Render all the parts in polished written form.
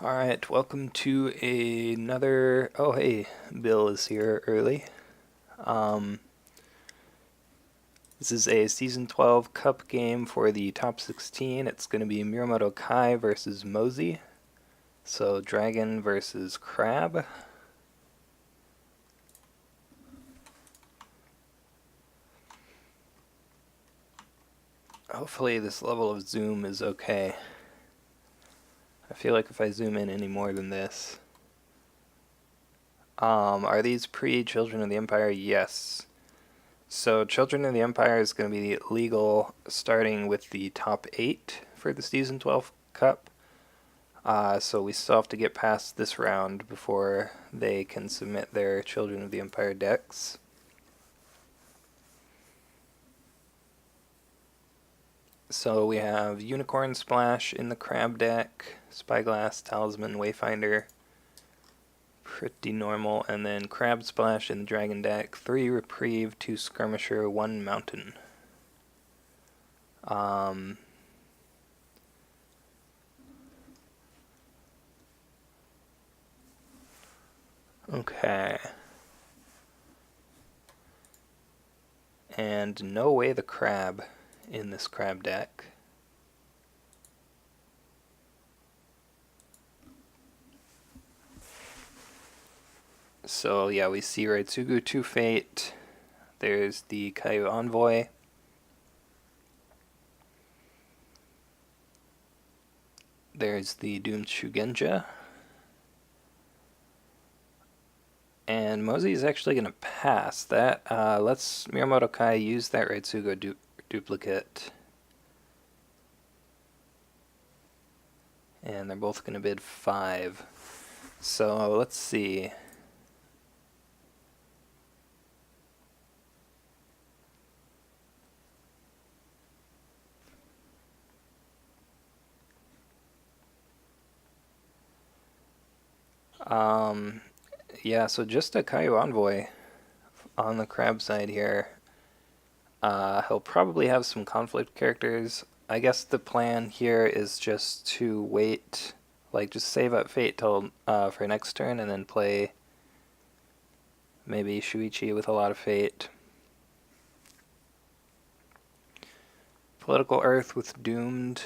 Alright, welcome to another... Oh, hey, Bill is here early. Um, this is a Season 12 Cup game for the top 16. It's going to be Mirumoto Kai versus Mozi. So, Dragon versus Crab. Hopefully this level of zoom is okay. I feel like if I zoom in any more than this... are these pre-Children of the Empire? Yes. So Children of the Empire is going to be legal starting with the top 8 for the Season 12 Cup. So we still have to get past this round before they can submit their Children of the Empire decks. So we have Unicorn Splash in the Crab deck, Spyglass, Talisman, Wayfinder, pretty normal, and then Crab Splash in the Dragon deck, 3 Reprieve, 2 Skirmisher, 1 Mountain. Okay. And no way the Crab in this Crab deck. So yeah, we see Raitsugu 2 Fate. There's the Kaiju Envoy. There's the Doomed Shugenja. And Mozi is actually going to pass that. Let's Mirumoto Kai use that Raitsugu duplicate. And they're both going to bid 5. So let's see. Yeah, so just a Kaiju Envoy on the Crab side here. He'll probably have some conflict characters. I guess the plan here is just to wait, like just save up Fate till for next turn and then play maybe Shuichi with a lot of Fate. Political Earth with Doomed.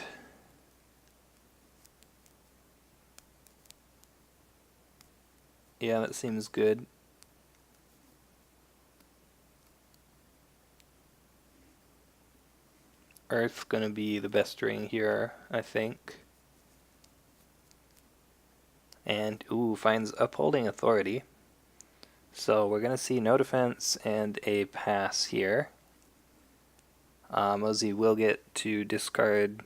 Yeah, that seems good. Earth's gonna be the best ring here, I think. And, ooh, finds Upholding Authority. So we're gonna see no defense and a pass here. Mozi will get to discard.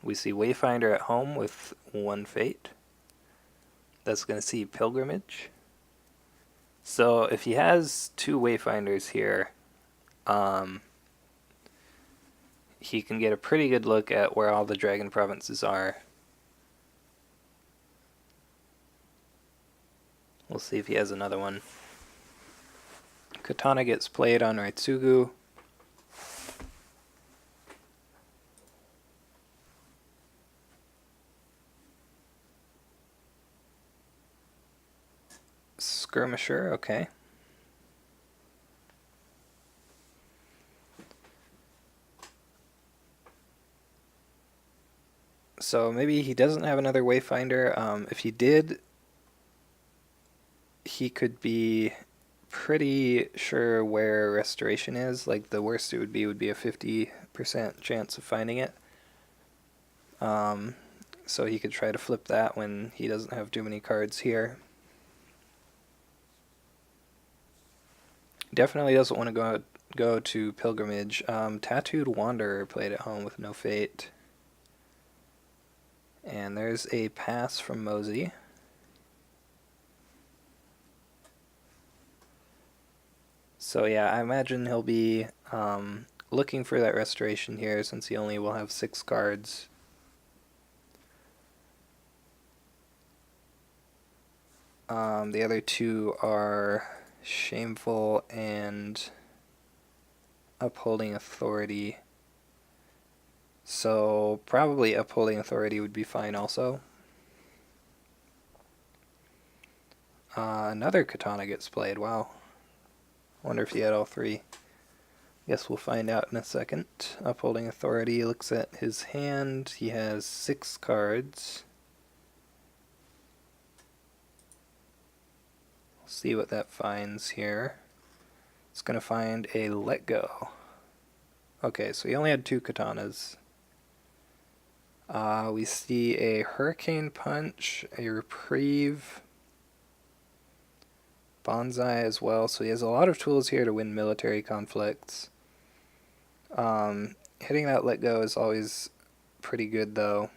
We see Wayfinder at home with 1 Fate. That's gonna see Pilgrimage. So if he has 2 Wayfinders here, he can get a pretty good look at where all the dragon provinces are. We'll see if he has another one. Katana gets played on Raitsugu. Skirmisher, okay. So maybe he doesn't have another Wayfinder. If he did, he could be pretty sure where Restoration is. Like, the worst it would be a 50% chance of finding it. So he could try to flip that when he doesn't have too many cards here. Definitely doesn't want to go to Pilgrimage. Tattooed Wanderer played at home with no Fate. And there's a pass from Mozi. So yeah, I imagine he'll be looking for that Restoration here since he only will have 6 cards. The other 2 are Shameful and Upholding Authority. So probably Upholding Authority would be fine also. Another katana gets played. Wow. Wonder if he had all three. Guess we'll find out in a second. Upholding Authority looks at his hand. He has 6 cards. See what that finds here. It's going to find a Let Go. Okay, so he only had 2 katanas. We see a Hurricane Punch, a Reprieve, Bonsai as well. So he has a lot of tools here to win military conflicts. Hitting that Let Go is always pretty good, though.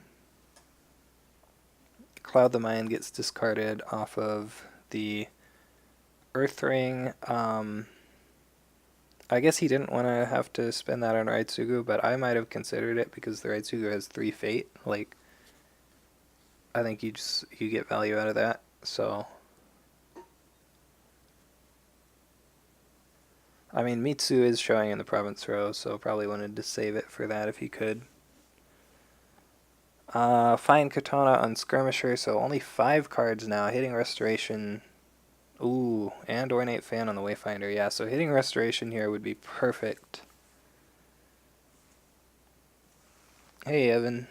Cloud the Mind gets discarded off of the Earth Ring. I guess he didn't want to have to spend that on Raitsugu, but I might have considered it because the Raitsugu has 3 fate. Like, I think you get value out of that. So, I mean, Mitsu is showing in the province row, so probably wanted to save it for that if he could. Fine Katana on Skirmisher, so only 5 cards now. Hitting Restoration. Ooh, and Ornate Fan on the Wayfinder. Yeah, so hitting Restoration here would be perfect. Hey, Evan.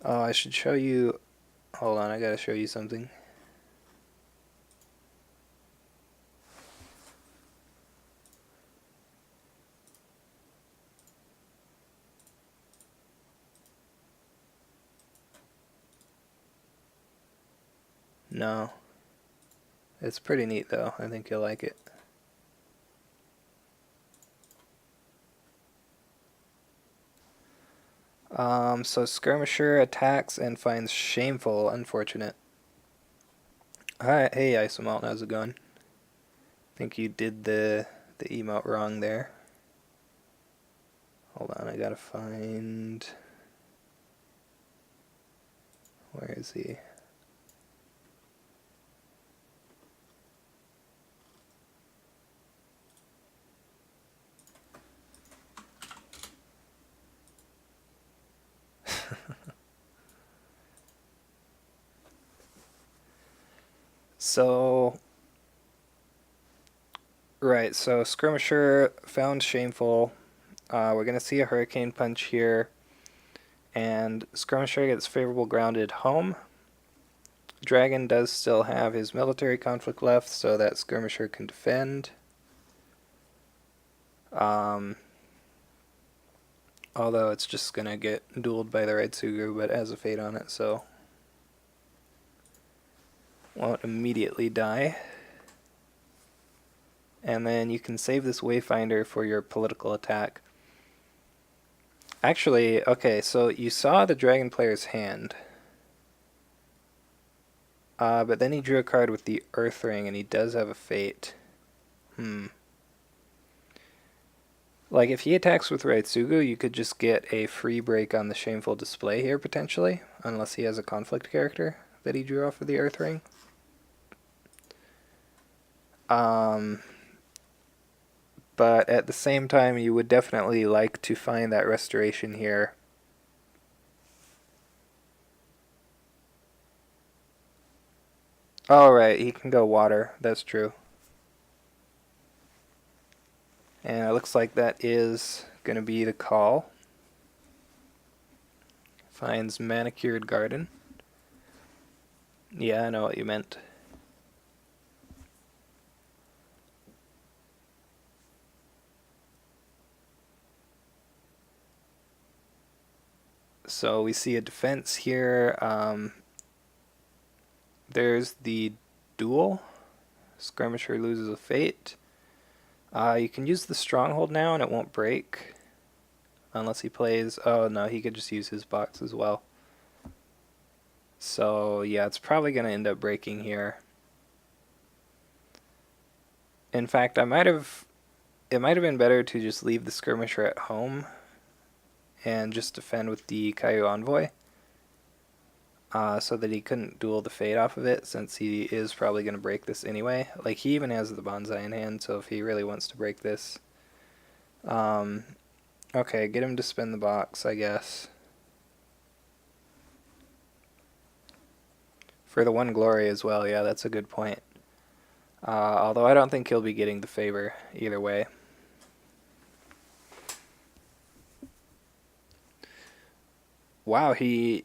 Oh, I should show you... Hold on, I gotta show you something. No. It's pretty neat, though. I think you'll like it. So Skirmisher attacks and finds Shameful. Unfortunate. Hi, hey, Isomalt, how's it going? Think you did the emote wrong there. Hold on, I gotta find... Where is he? So... Right, so Skirmisher found Shameful. We're gonna see a Hurricane Punch here. And Skirmisher gets favorable grounded home. Dragon does still have his military conflict left, so that Skirmisher can defend. Although it's just going to get dueled by the Raitsugu, but has a fate on it, so won't immediately die. And then you can save this Wayfinder for your political attack. Actually, okay, so you saw the Dragon player's hand. But then he drew a card with the Earth Ring, and he does have a fate. Like, if he attacks with Raitsugu, you could just get a free break on the Shameful Display here, potentially. Unless he has a conflict character that he drew off of the Earth Ring. But at the same time, you would definitely like to find that restoration here. Oh, right, he can go water. That's true. And it looks like that is going to be the call. Finds Manicured Garden. Yeah, I know what you meant. So we see a defense here. There's the duel. Skirmisher loses a fate. You can use the stronghold now and it won't break. Unless he plays... Oh, no, he could just use his box as well. So, yeah, it's probably going to end up breaking here. In fact, it might have been better to just leave the Skirmisher at home and just defend with the Kaiju Envoy. So that he couldn't duel the fate off of it, since he is probably going to break this anyway. Like, he even has the Bonsai in hand, so if he really wants to break this... okay, get him to spin the box, I guess. For the one glory as well, yeah, that's a good point. Although I don't think he'll be getting the favor either way. Wow, he's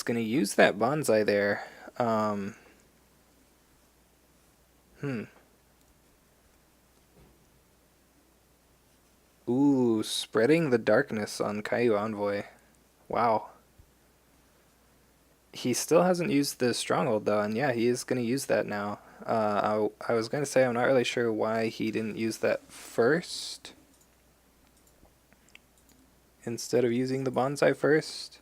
gonna use that bonsai there. Um, hmm. Ooh, spreading the darkness on Caillou Envoy. Wow. He still hasn't used the stronghold though, and yeah, he is gonna use that now. I was gonna say I'm not really sure why he didn't use that first instead of using the bonsai first.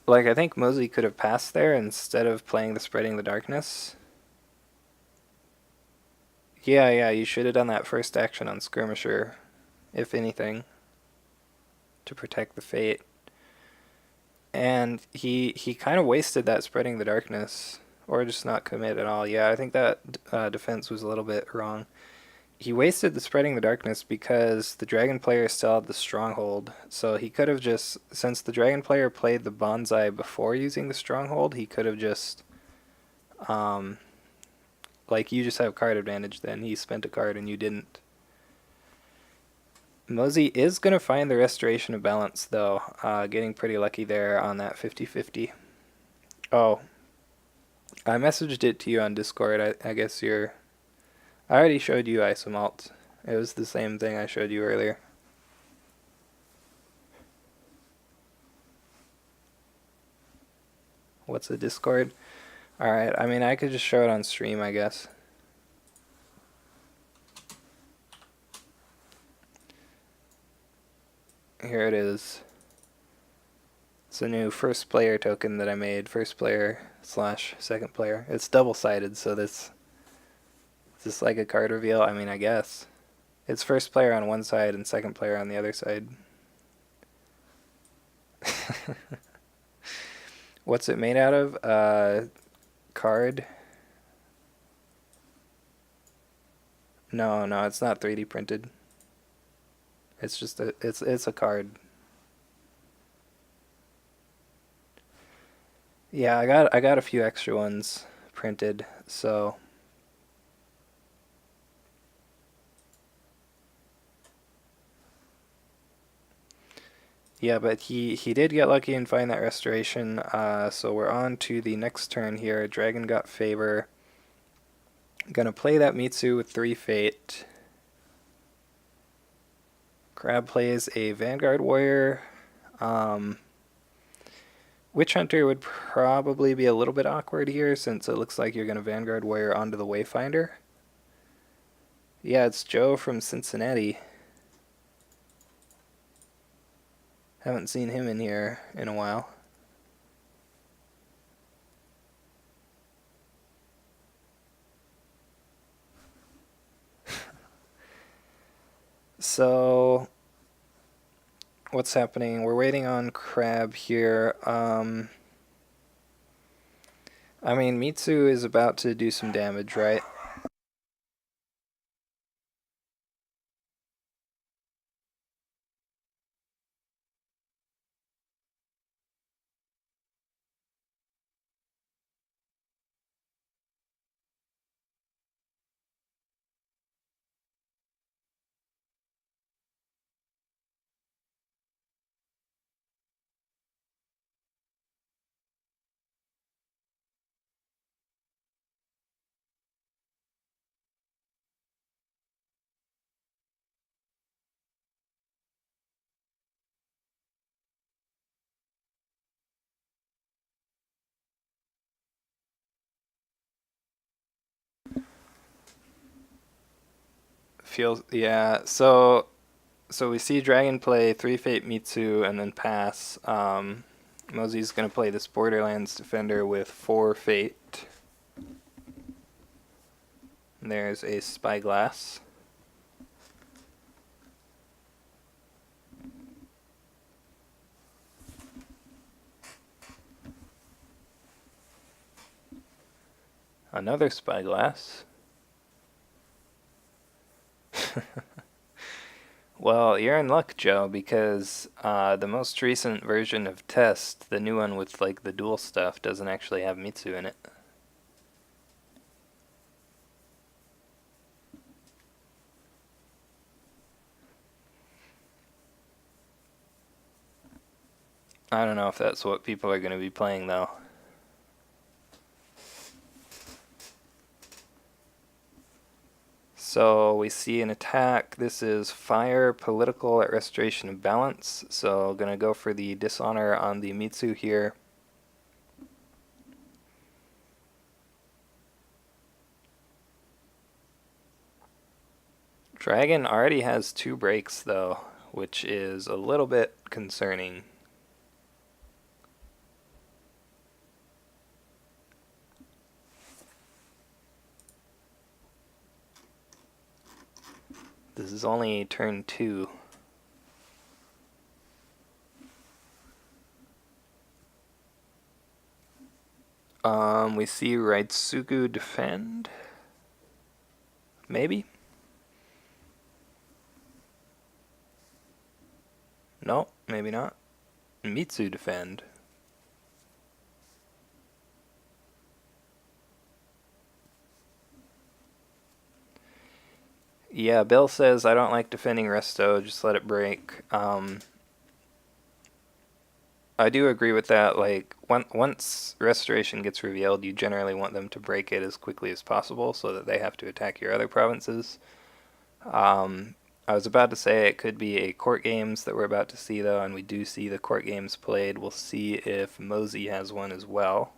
Like, I think Mozi could have passed there instead of playing the Spreading the Darkness. Yeah, you should have done that first action on Skirmisher, if anything, to protect the Fate. And he kind of wasted that Spreading the Darkness, or just not commit at all. Yeah, I think that defense was a little bit wrong. He wasted the Spreading the Darkness because the Dragon player still had the Stronghold. So he could have just, since the Dragon player played the Bonsai before using the Stronghold, he could have just, like, you just have card advantage then. He spent a card and you didn't. Mozi is going to find the Restoration of Balance, though. Getting pretty lucky there on that 50-50. Oh, I messaged it to you on Discord. I guess you're... I already showed you Isomalt. It was the same thing I showed you earlier. What's a Discord? Alright, I mean, I could just show it on stream, I guess. Here it is. It's a new first player token that I made. First player / second player. It's double-sided, so this... Is this like a card reveal? I mean, I guess. It's first player on one side and second player on the other side. What's it made out of? Card? No, it's not 3D printed. It's just it's a card. Yeah, I got a few extra ones printed, so yeah, but he did get lucky and find that restoration. So we're on to the next turn here. Dragon got favor. Gonna play that Mitsu with 3 Fate. Crab plays a Vanguard Warrior. Witch Hunter would probably be a little bit awkward here since it looks like you're gonna Vanguard Warrior onto the Wayfinder. Yeah, it's Joe from Cincinnati. Haven't seen him in here in a while. So, what's happening? We're waiting on Crab here. I mean, Mitsu is about to do some damage, right? Feels, yeah. So we see Dragon play 3 Fate Mitsu and then pass. Mozi's gonna play this Borderlands Defender with 4 Fate. And there's a Spyglass. Another Spyglass. Well, you're in luck, Joe, because the most recent version of Test, the new one with like the dual stuff, doesn't actually have Mitsu in it. I don't know if that's what people are going to be playing though. So we see an attack. This is fire political at restoration of balance. So gonna go for the dishonor on the Mitsu here. Dragon already has 2 breaks though, which is a little bit concerning. This is only turn 2. We see Raitsugu defend. Maybe? No, maybe not. Mitsu defend. Yeah, Bill says, I don't like defending resto, just let it break. I do agree with that. Like, once restoration gets revealed, you generally want them to break it as quickly as possible so that they have to attack your other provinces. I was about to say it could be a court games that we're about to see, though, and we do see the court games played. We'll see if mozi has one as well.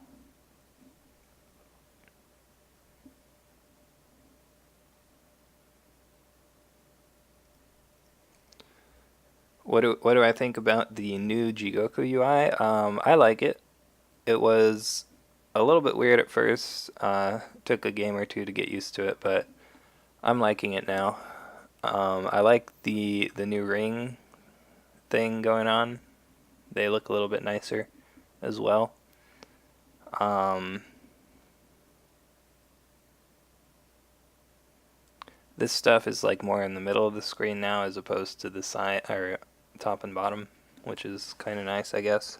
What do I think about the new Jigoku UI? I like it. It was a little bit weird at first. Took a game or two to get used to it, but I'm liking it now. I like the new ring thing going on. They look a little bit nicer as well. This stuff is like more in the middle of the screen now as opposed to the side or top and bottom, which is kind of nice, I guess.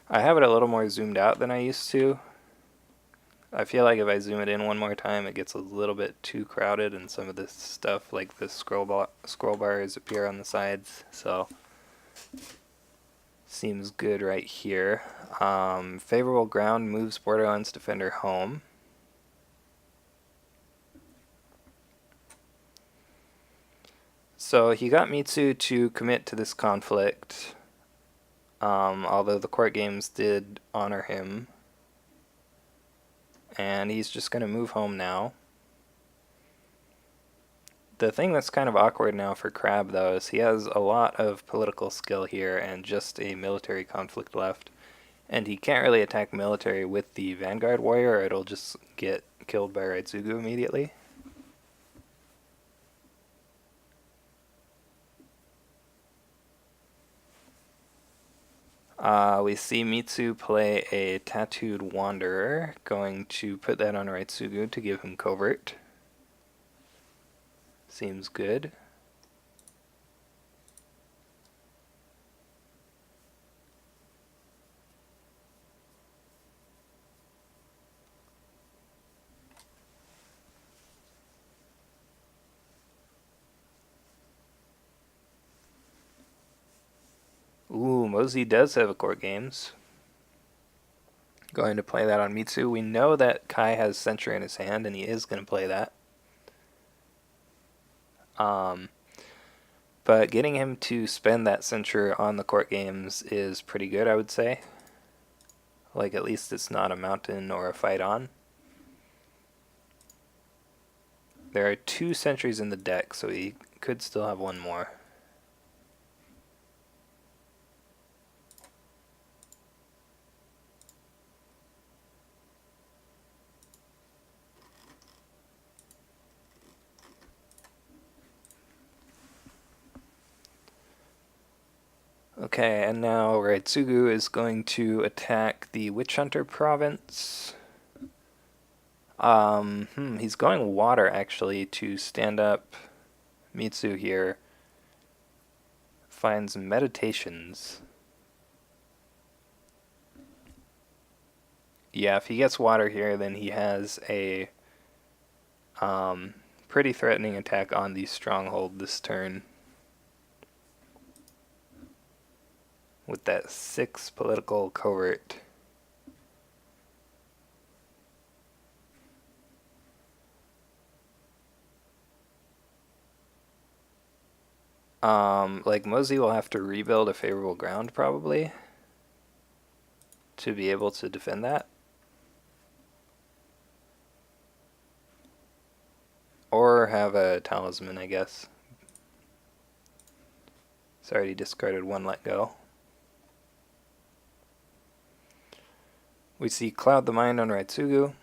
I have it a little more zoomed out than I used to. I feel like if I zoom it in one more time, it gets a little bit too crowded, and some of this stuff, like the scroll bars, appear on the sides. So seems good right here. Favorable ground moves Borderlands defender home. So he got Mitsu to commit to this conflict, although the court games did honor him. And he's just going to move home now. The thing that's kind of awkward now for Crab, though, is he has a lot of political skill here and just a military conflict left. And he can't really attack military with the Vanguard Warrior, or it'll just get killed by Raitsugu immediately. We see Mitsu play a Tattooed Wanderer, going to put that on Raitsugu to give him covert. Seems good. Ooh, mozi does have a court games. Going to play that on Mitsu. We know that Kai has Sentry in his hand, and he is going to play that. But getting him to spend that Sentry on the court games is pretty good, I would say. Like, at least it's not a mountain or a fight on. There are 2 sentries in the deck, so he could still have one more. Okay, and now Raitsugu is going to attack the Witch Hunter province. He's going water actually to stand up. Mitsu here finds meditations. Yeah, if he gets water here, then he has a pretty threatening attack on the stronghold this turn with that 6 political covert. Like mozi will have to rebuild a favorable ground probably to be able to defend that. Or have a talisman, I guess. It's already discarded 1 let go. We see Cloud the Mind on Raitsugu.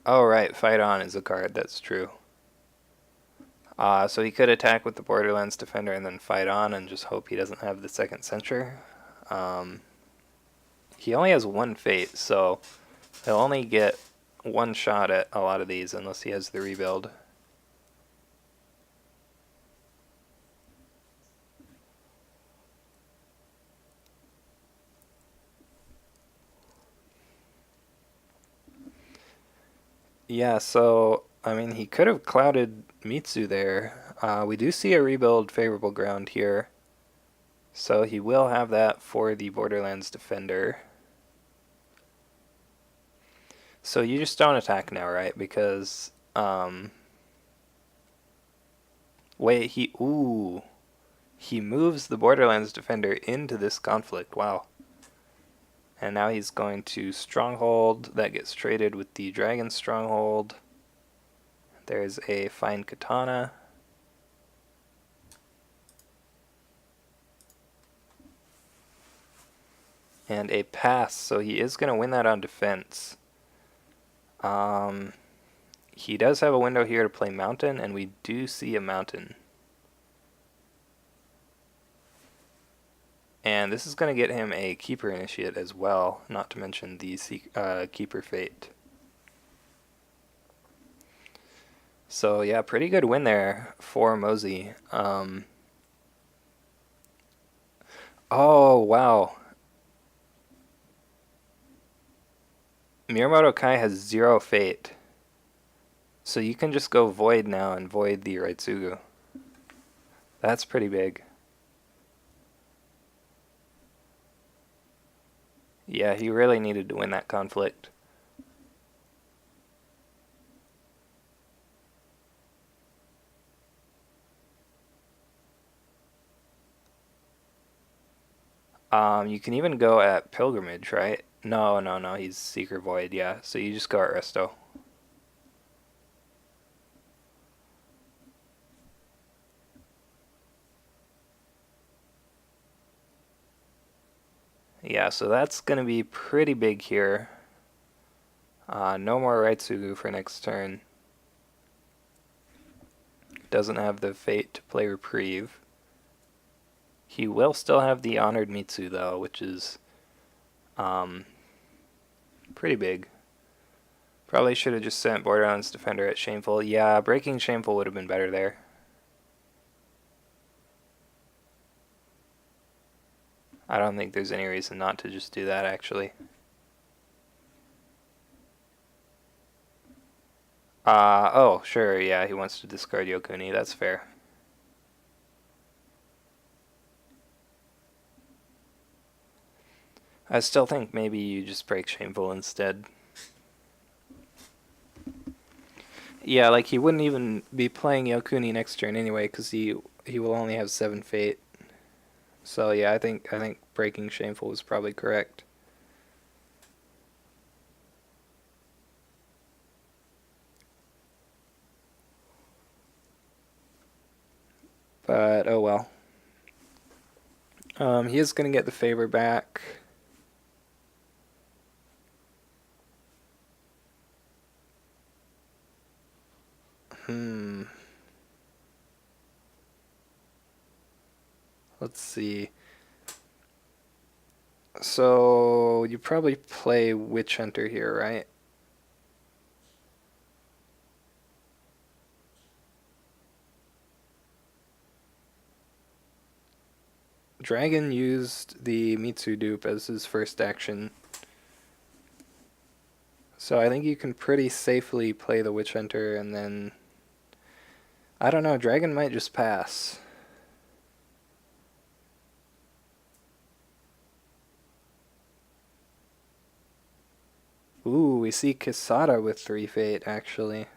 Oh right, Fight On is a card, that's true. So he could attack with the Borderlands Defender and then fight on and just hope he doesn't have the second censure. He only has 1 fate, so he'll only get 1 shot at a lot of these unless he has the rebuild. Yeah, so, I mean, he could have clouded Mitsu there. We do see a rebuild favorable ground here. So he will have that for the Borderlands Defender. So you just don't attack now, right? Because, wait, he moves the Borderlands Defender into this conflict. Wow. And now he's going to Stronghold. That gets traded with the Dragon Stronghold. There's a Fine Katana. And a pass, so he is going to win that on defense. He does have a window here to play Mountain, and we do see a Mountain. And this is going to get him a Keeper Initiate as well, not to mention the Keeper Fate. So yeah, pretty good win there for mozi. Oh, wow. Mirumoto Kai has 0 fate. So you can just go Void now and Void the Raitsugu. That's pretty big. Yeah, he really needed to win that conflict. You can even go at Pilgrimage, right? No, he's Seeker Void, yeah. So you just go at Resto. Yeah, so that's going to be pretty big here. No more Raitsugu for next turn. Doesn't have the fate to play Reprieve. He will still have the Honored Mitsu, though, which is pretty big. Probably should have just sent Borderlands Defender at Shameful. Yeah, breaking Shameful would have been better there. I don't think there's any reason not to just do that, actually. Oh, sure, yeah, he wants to discard Yokuni. That's fair. I still think maybe you just break Shameful instead. Yeah, like he wouldn't even be playing Yokuni next turn anyway, because he will only have 7 fate. So yeah, I think breaking Shameful was probably correct. But oh well. He is gonna get the favor back. Let's see. So you probably play Witch Hunter here, right? Dragon used the Mitsu dupe as his first action. So I think you can pretty safely play the Witch Hunter and then... I don't know, Dragon might just pass. Ooh, we see Kisada with 3 Fate, actually.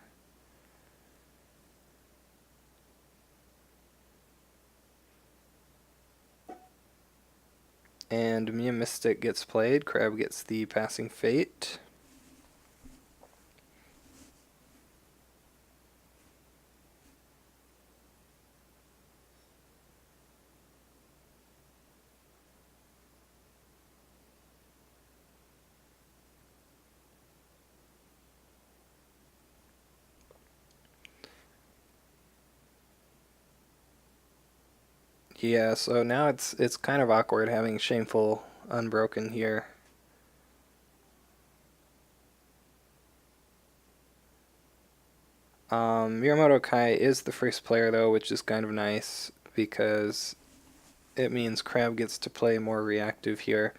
And Mia Mystic gets played, Crab gets the Passing Fate. Yeah, so now it's kind of awkward having Shameful unbroken here. Mirumoto Kai is the first player though, which is kind of nice because it means Crab gets to play more reactive here.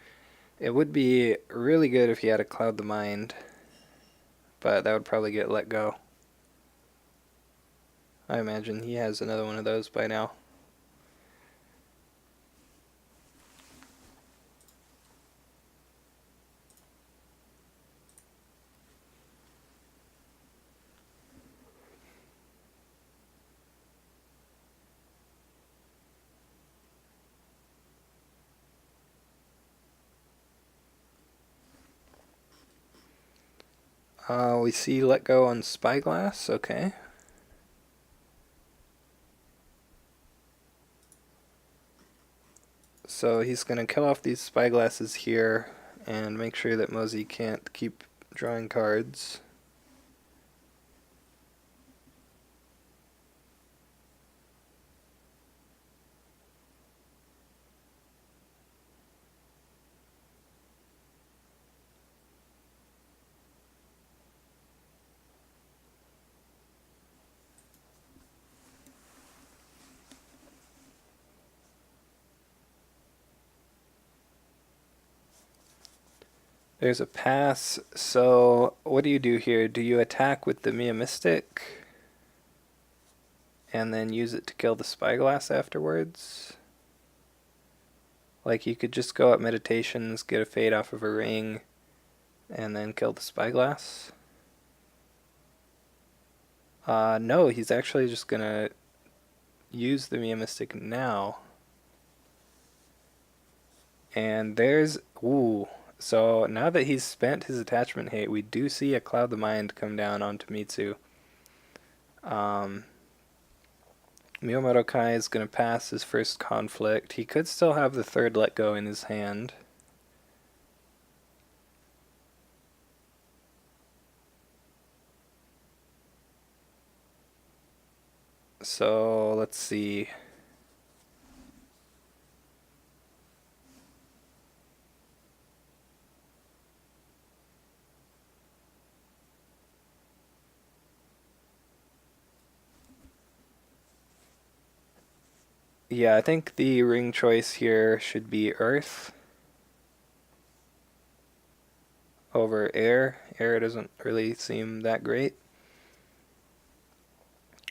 It would be really good if he had a Cloud the Mind, but that would probably get let go. I imagine he has another one of those by now. We see let go on Spyglass, okay. So he's going to kill off these Spyglasses here and make sure that Mozi can't keep drawing cards. There's a pass, so what do you do here? Do you attack with the Mia Mystic and then use it to kill the Spyglass afterwards? Like you could just go up Meditations, get a Fade off of a ring, and then kill the Spyglass? No, he's actually just gonna use the Mia Mystic now. And there's... Ooh. So now that he's spent his attachment hate, we do see a Cloud the Mind come down onto Mitsu. Miyamoto Kai is going to pass his first conflict. He could still have the third let go in his hand. So let's see. Yeah, I think the ring choice here should be Earth over Air. Air doesn't really seem that great.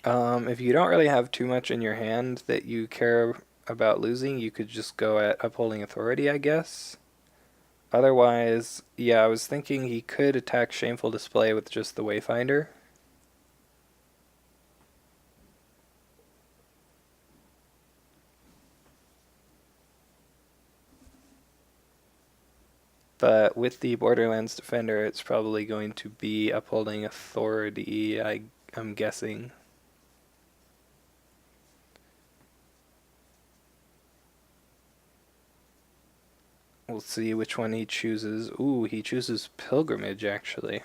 If you don't really have too much in your hand that you care about losing, you could just go at Upholding Authority, I guess. Otherwise, yeah, I was thinking he could attack Shameful Display with just the Wayfinder. But with the Borderlands Defender, it's probably going to be Upholding Authority, I'm guessing. We'll see which one he chooses. Ooh, he chooses Pilgrimage, actually.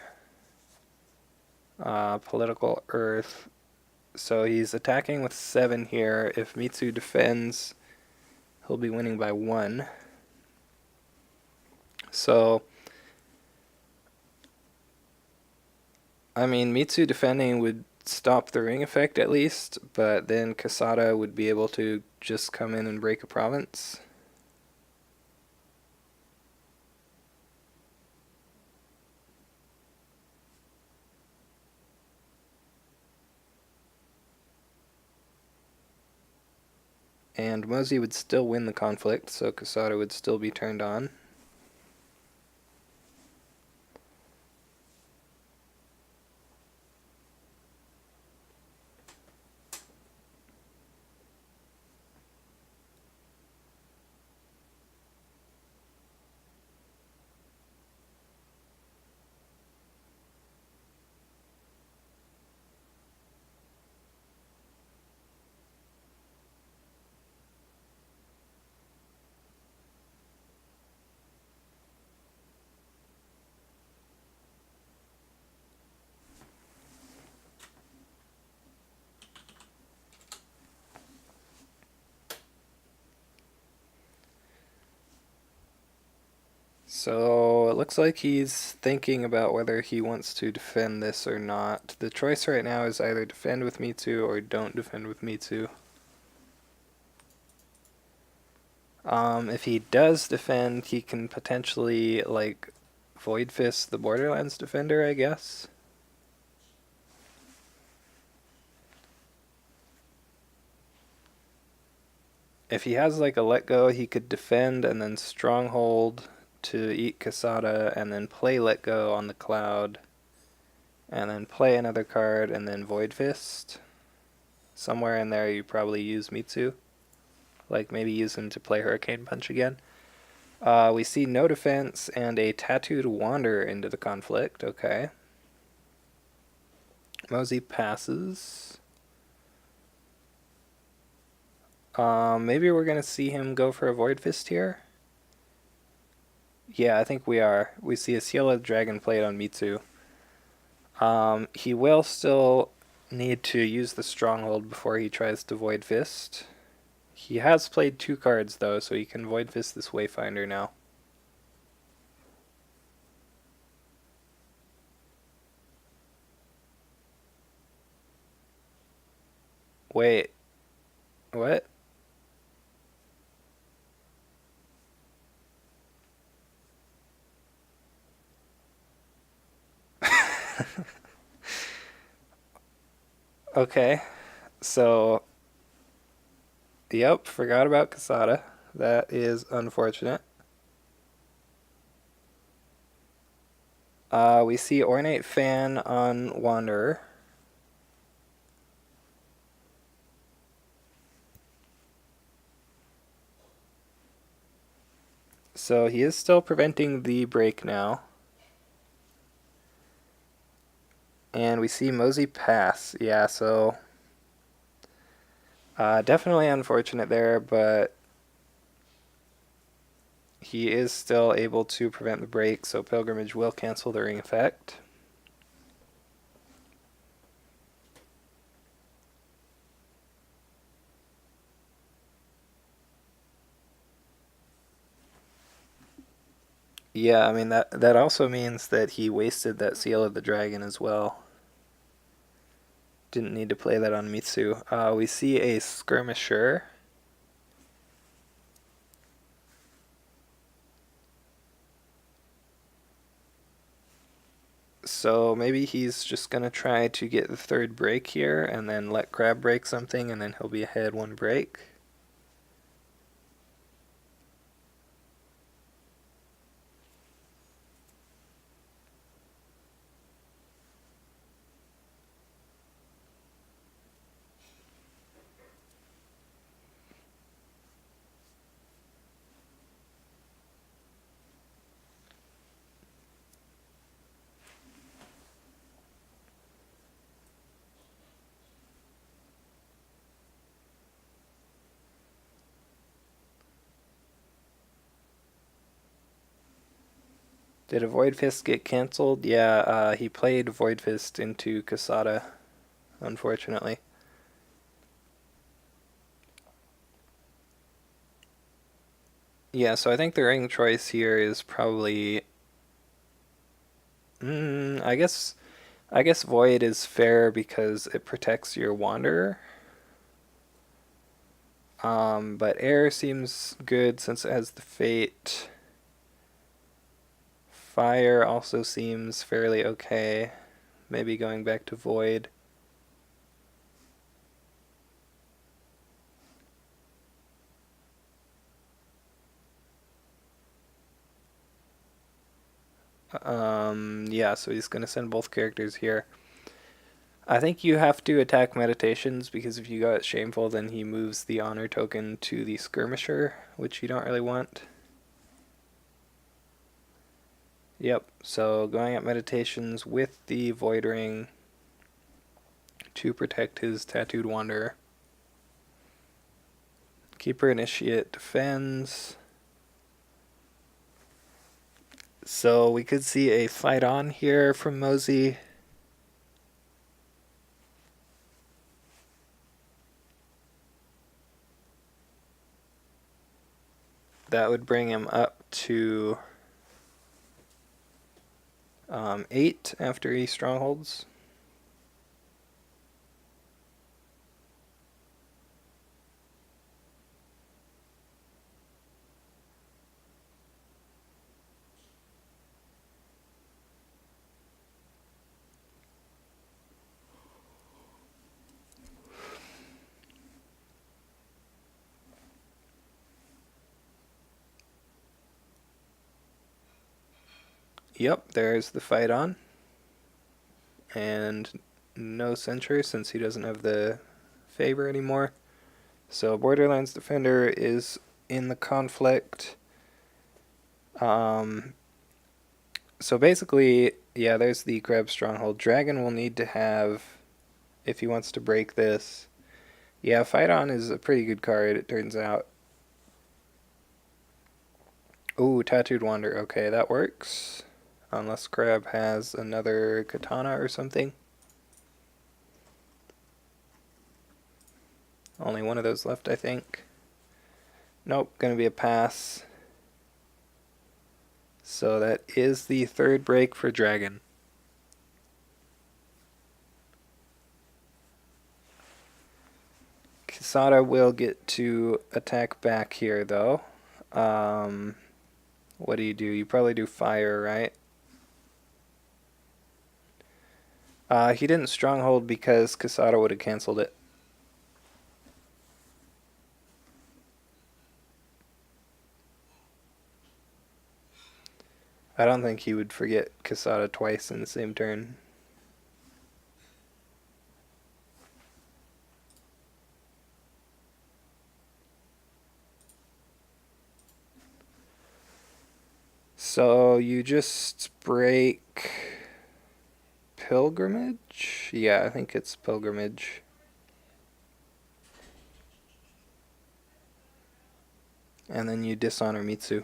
Political Earth. So he's attacking with 7 here. If Mitsu defends, he'll be winning by 1. So, I mean, Mitsu defending would stop the ring effect at least, but then Kasada would be able to just come in and break a province. And Mozi would still win the conflict, so Kasada would still be turned on. So it looks like he's thinking about whether he wants to defend this or not. The choice right now is either defend with Mitsu or don't defend with Mitsu. If he does defend, he can potentially, like, Void Fist the Borderlands defender, I guess. If he has, like, a let go, he could defend and then Stronghold to eat Kasada and then play let go on the Cloud and then play another card and then Void Fist. Somewhere in there you probably use Mitsu. Like, maybe use him to play Hurricane Punch again. We see no defense and a Tattooed Wander into the conflict. Okay. Mozi passes. Maybe we're going to see him go for a Void Fist here. Yeah, I think we are. We see a Seal of Dragon played on Mitsu. He will still need to use the Stronghold before he tries to Void Fist. He has played 2 cards, though, so he can Void Fist this Wayfinder now. Wait. What? Okay. So, yep, forgot about Kasada. That is unfortunate. We see Ornate Fan on Wanderer. So he is still preventing the break now. And we see Mozi pass. Yeah, so definitely unfortunate there, but he is still able to prevent the break, so Pilgrimage will cancel the ring effect. Yeah, I mean that also means that he wasted that Seal of the Dragon as well. Didn't need to play that on Mitsu. We see a Skirmisher. So maybe he's just going to try to get the 3rd break here and then let Crab break something and then he'll be ahead 1 break. Did a Void Fist get cancelled? Yeah, he played Void Fist into Kasada, unfortunately. Yeah, so I think the ring choice here is probably... I guess Void is fair because it protects your Wanderer. But Air seems good since it has the Fate. Fire also seems fairly okay. Maybe going back to Void. Yeah, so he's going to send both characters here. I think you have to attack Meditations because if you go at Shameful, then he moves the honor token to the Skirmisher, which you don't really want. Yep, so going at Meditations with the Void Ring to protect his Tattooed Wanderer. Keeper Initiate defends. So we could see a fight on here from Mozi. That would bring him up to 8 after he strongholds. Yep, there's the fight on. And no censure since he doesn't have the favor anymore. So Borderlands Defender is in the conflict. So basically, yeah, there's the Crab Stronghold. Dragon will need to have, if he wants to break this. Yeah, Fight On is a pretty good card, it turns out. Ooh, Tattooed Wander. Okay, that works. Unless Crab has another katana or something. Only one of those left, I think. Nope, gonna be a pass. So that is the third break for Dragon. Kisada will get to attack back here, though. What do? You probably do fire, right? He didn't stronghold because Kisada would have canceled it. I don't think he would forget Kisada twice in the same turn. So you just break Pilgrimage? Yeah, I think it's Pilgrimage. And then you dishonor Mitsu.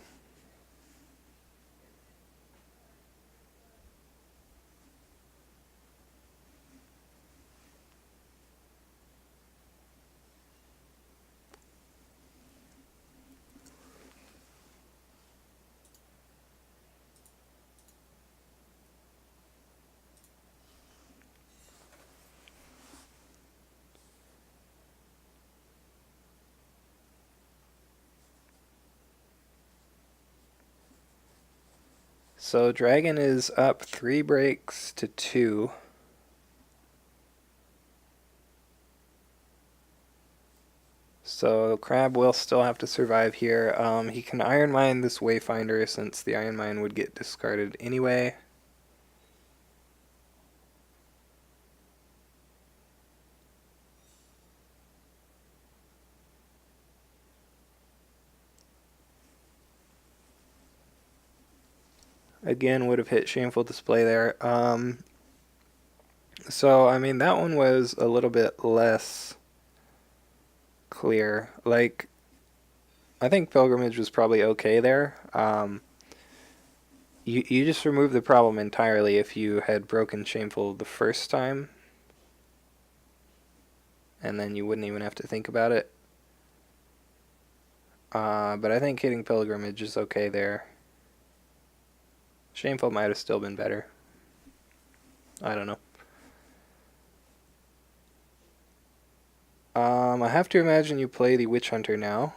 So Dragon is up 3 breaks to 2. So Crab will still have to survive here. He can Iron Mine this Wayfinder since the Iron Mine would get discarded anyway. Again, would have hit Shameful Display there. So, I mean, that one was a little bit less clear. Like, I think Pilgrimage was probably okay there. You just remove the problem entirely if you had broken Shameful the first time. And then you wouldn't even have to think about it. But I think hitting Pilgrimage is okay there. Shameful might have still been better. I don't know. I have to imagine you play the Witch Hunter now.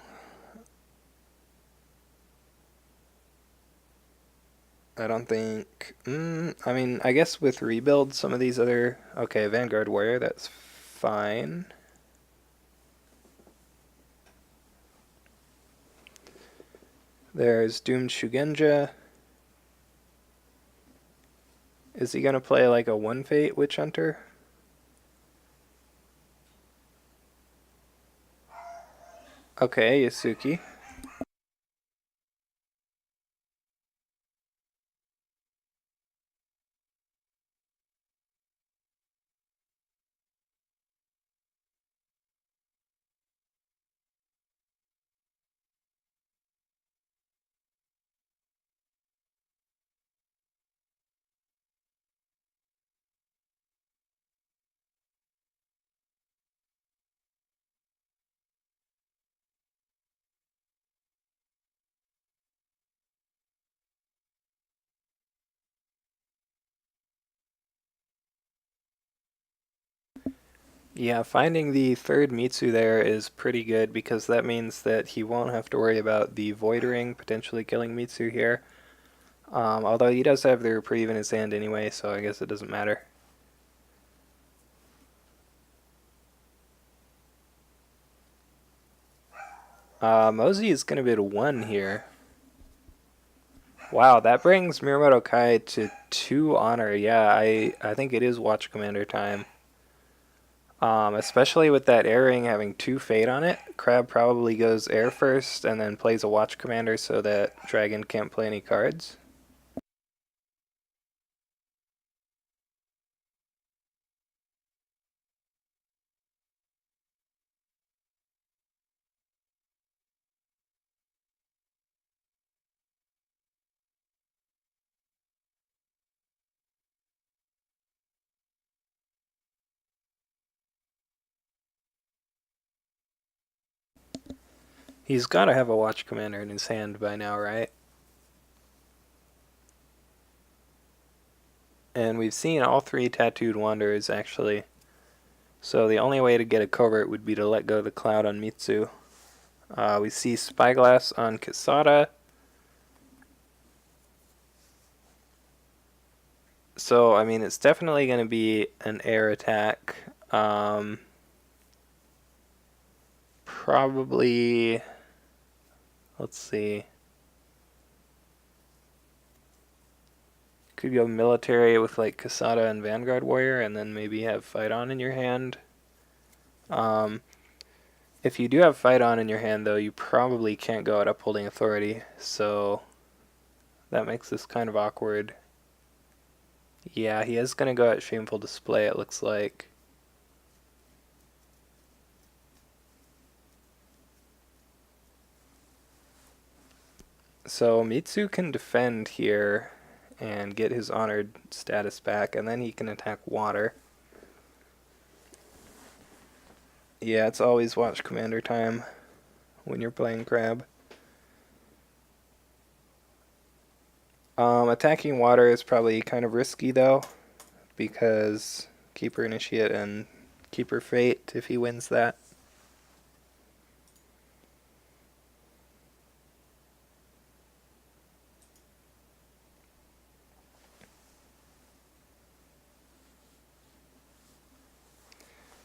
I don't think... I mean, I guess with rebuild, some of these other... Okay, Vanguard Warrior, that's fine. There's Doomed Shugenja. Is he going to play like a One Fate Witch Hunter? Okay, Yasuki. Yeah, finding the third Mitsu there is pretty good because that means that he won't have to worry about the Void Ring potentially killing Mitsu here. Although he does have the reprieve in his hand anyway, so I guess it doesn't matter. Mozi is going to bid 1 here. Wow, that brings Mirumoto Kai to 2 honor. Yeah, I think it is Watch Commander time. Especially with that air ring having 2 fate on it, Crab probably goes air first and then plays a Watch Commander so that Dragon can't play any cards. He's got to have a Watch Commander in his hand by now, right? And we've seen all 3 Tattooed Wanderers, actually. So the only way to get a covert would be to let go of the Cloud on Mitsu. We see Spyglass on Kasada. So, I mean, it's definitely going to be an air attack. Probably... Let's see. Could go military with like Kasada and Vanguard Warrior and then maybe have Fight On in your hand. If you do have Fight On in your hand, though, you probably can't go out Upholding Authority, so that makes this kind of awkward. Yeah, he is going to go at Shameful Display, it looks like. So Mitsu can defend here and get his honored status back, and then he can attack water. Yeah, it's always Watch Commander time when you're playing Crab. Attacking water is probably kind of risky, though, because Keeper Initiate and Keeper Fate, if he wins that.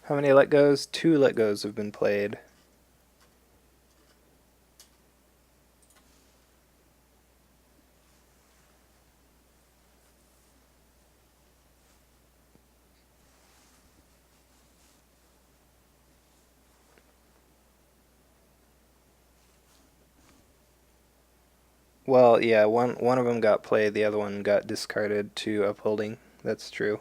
How many let goes? 2 let goes have been played. Well, yeah, one of them got played, the other one got discarded to Upholding. That's true.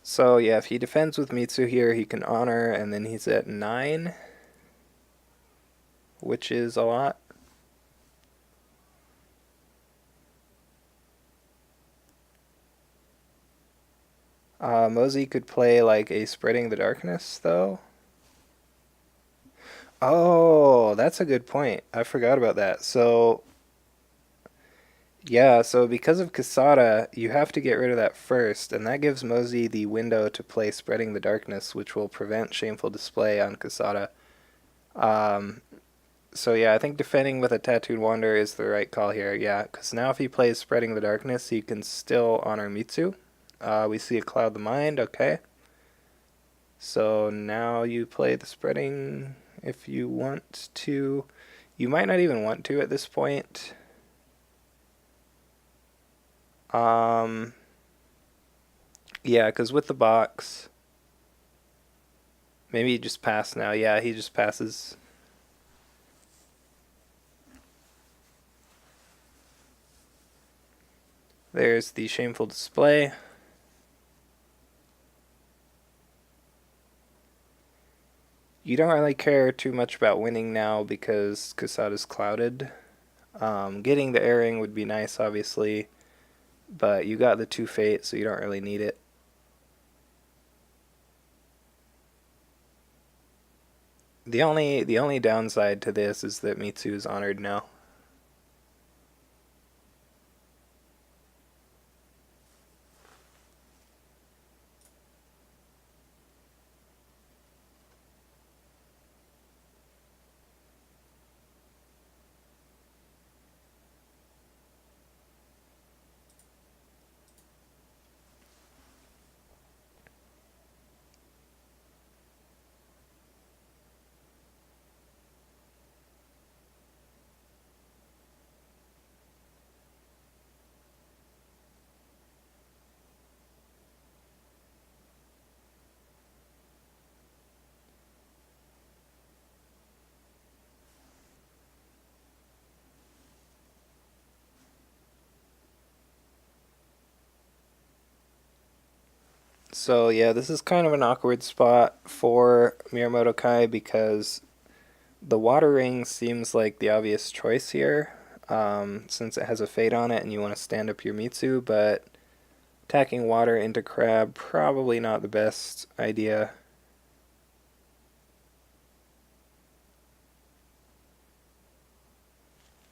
So yeah, if he defends with Mitsu here, he can honor, and then he's at 9, which is a lot. Mozi could play like a Spreading the Darkness, though. Oh, that's a good point. I forgot about that. So, yeah, so because of Kasada, you have to get rid of that first, and that gives Mozi the window to play Spreading the Darkness, which will prevent Shameful Display on Kasada. Um, so yeah, I think defending with a Tattooed Wanderer is the right call here. Yeah, because now if he plays Spreading the Darkness, he can still honor Mitsu. We see a Cloud the Mind, okay. So now you play the Spreading if you want to. You might not even want to at this point. Um, yeah, because with the box, maybe he just pass now. Yeah, he just passes. There's the Shameful Display. You don't really care too much about winning now because Kasada's clouded. Getting the airing would be nice, obviously, but you got the 2 Fate, so you don't really need it. The only downside to this is that Mitsu is honored now. So yeah, this is kind of an awkward spot for Mirumoto Kai because the Water Ring seems like the obvious choice here, since it has a Fate on it and you want to stand up your Mitsu, but attacking water into Crab, probably not the best idea.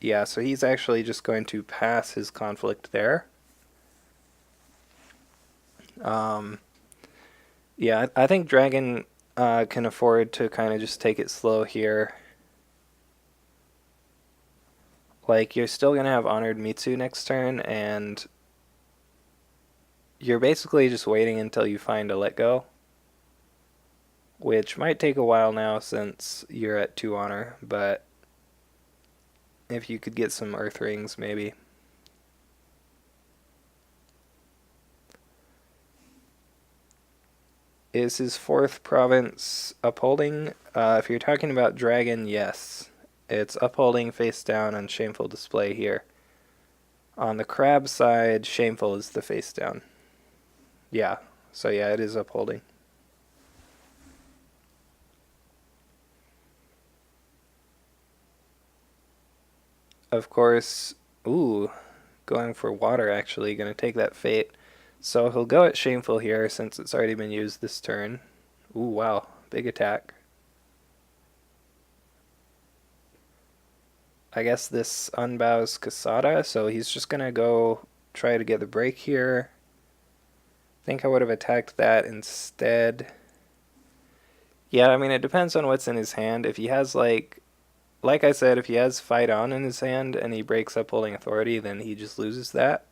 Yeah, so he's actually just going to pass his conflict there. Um, yeah, I think Dragon can afford to kind of just take it slow here. Like, you're still going to have Honored Mitsu next turn, and you're basically just waiting until you find a Let Go, which might take a while now since you're at 2 Honor, but if you could get some Earth Rings, maybe. Is his 4th province upholding? If you're talking about Dragon, yes. It's upholding face down on Shameful Display here. On the Crab side, Shameful is the face down. Yeah, so yeah, it is upholding. Of course, ooh, going for water actually, gonna take that Fate. So he'll go at Shameful here since it's already been used this turn. Ooh, wow, big attack. I guess this unbows Kasada, so he's just gonna go try to get the break here. I think I would have attacked that instead. Yeah, I mean, it depends on what's in his hand. If he has, like I said, if he has Fight On in his hand and he breaks up Holding Authority, then he just loses that.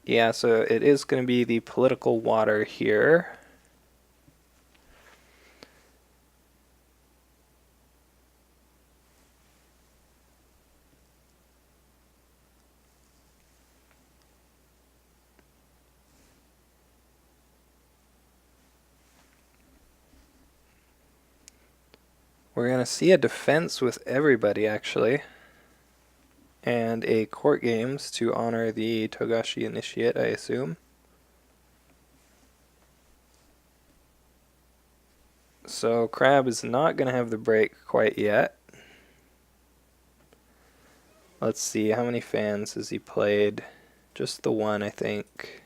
Yeah, so it is going to be the political water here. We're going to see a defense with everybody, actually. And a court games to honor the Togashi Initiate, I assume. So Crab is not going to have the break quite yet. Let's see, how many fans has he played? Just the one, I think.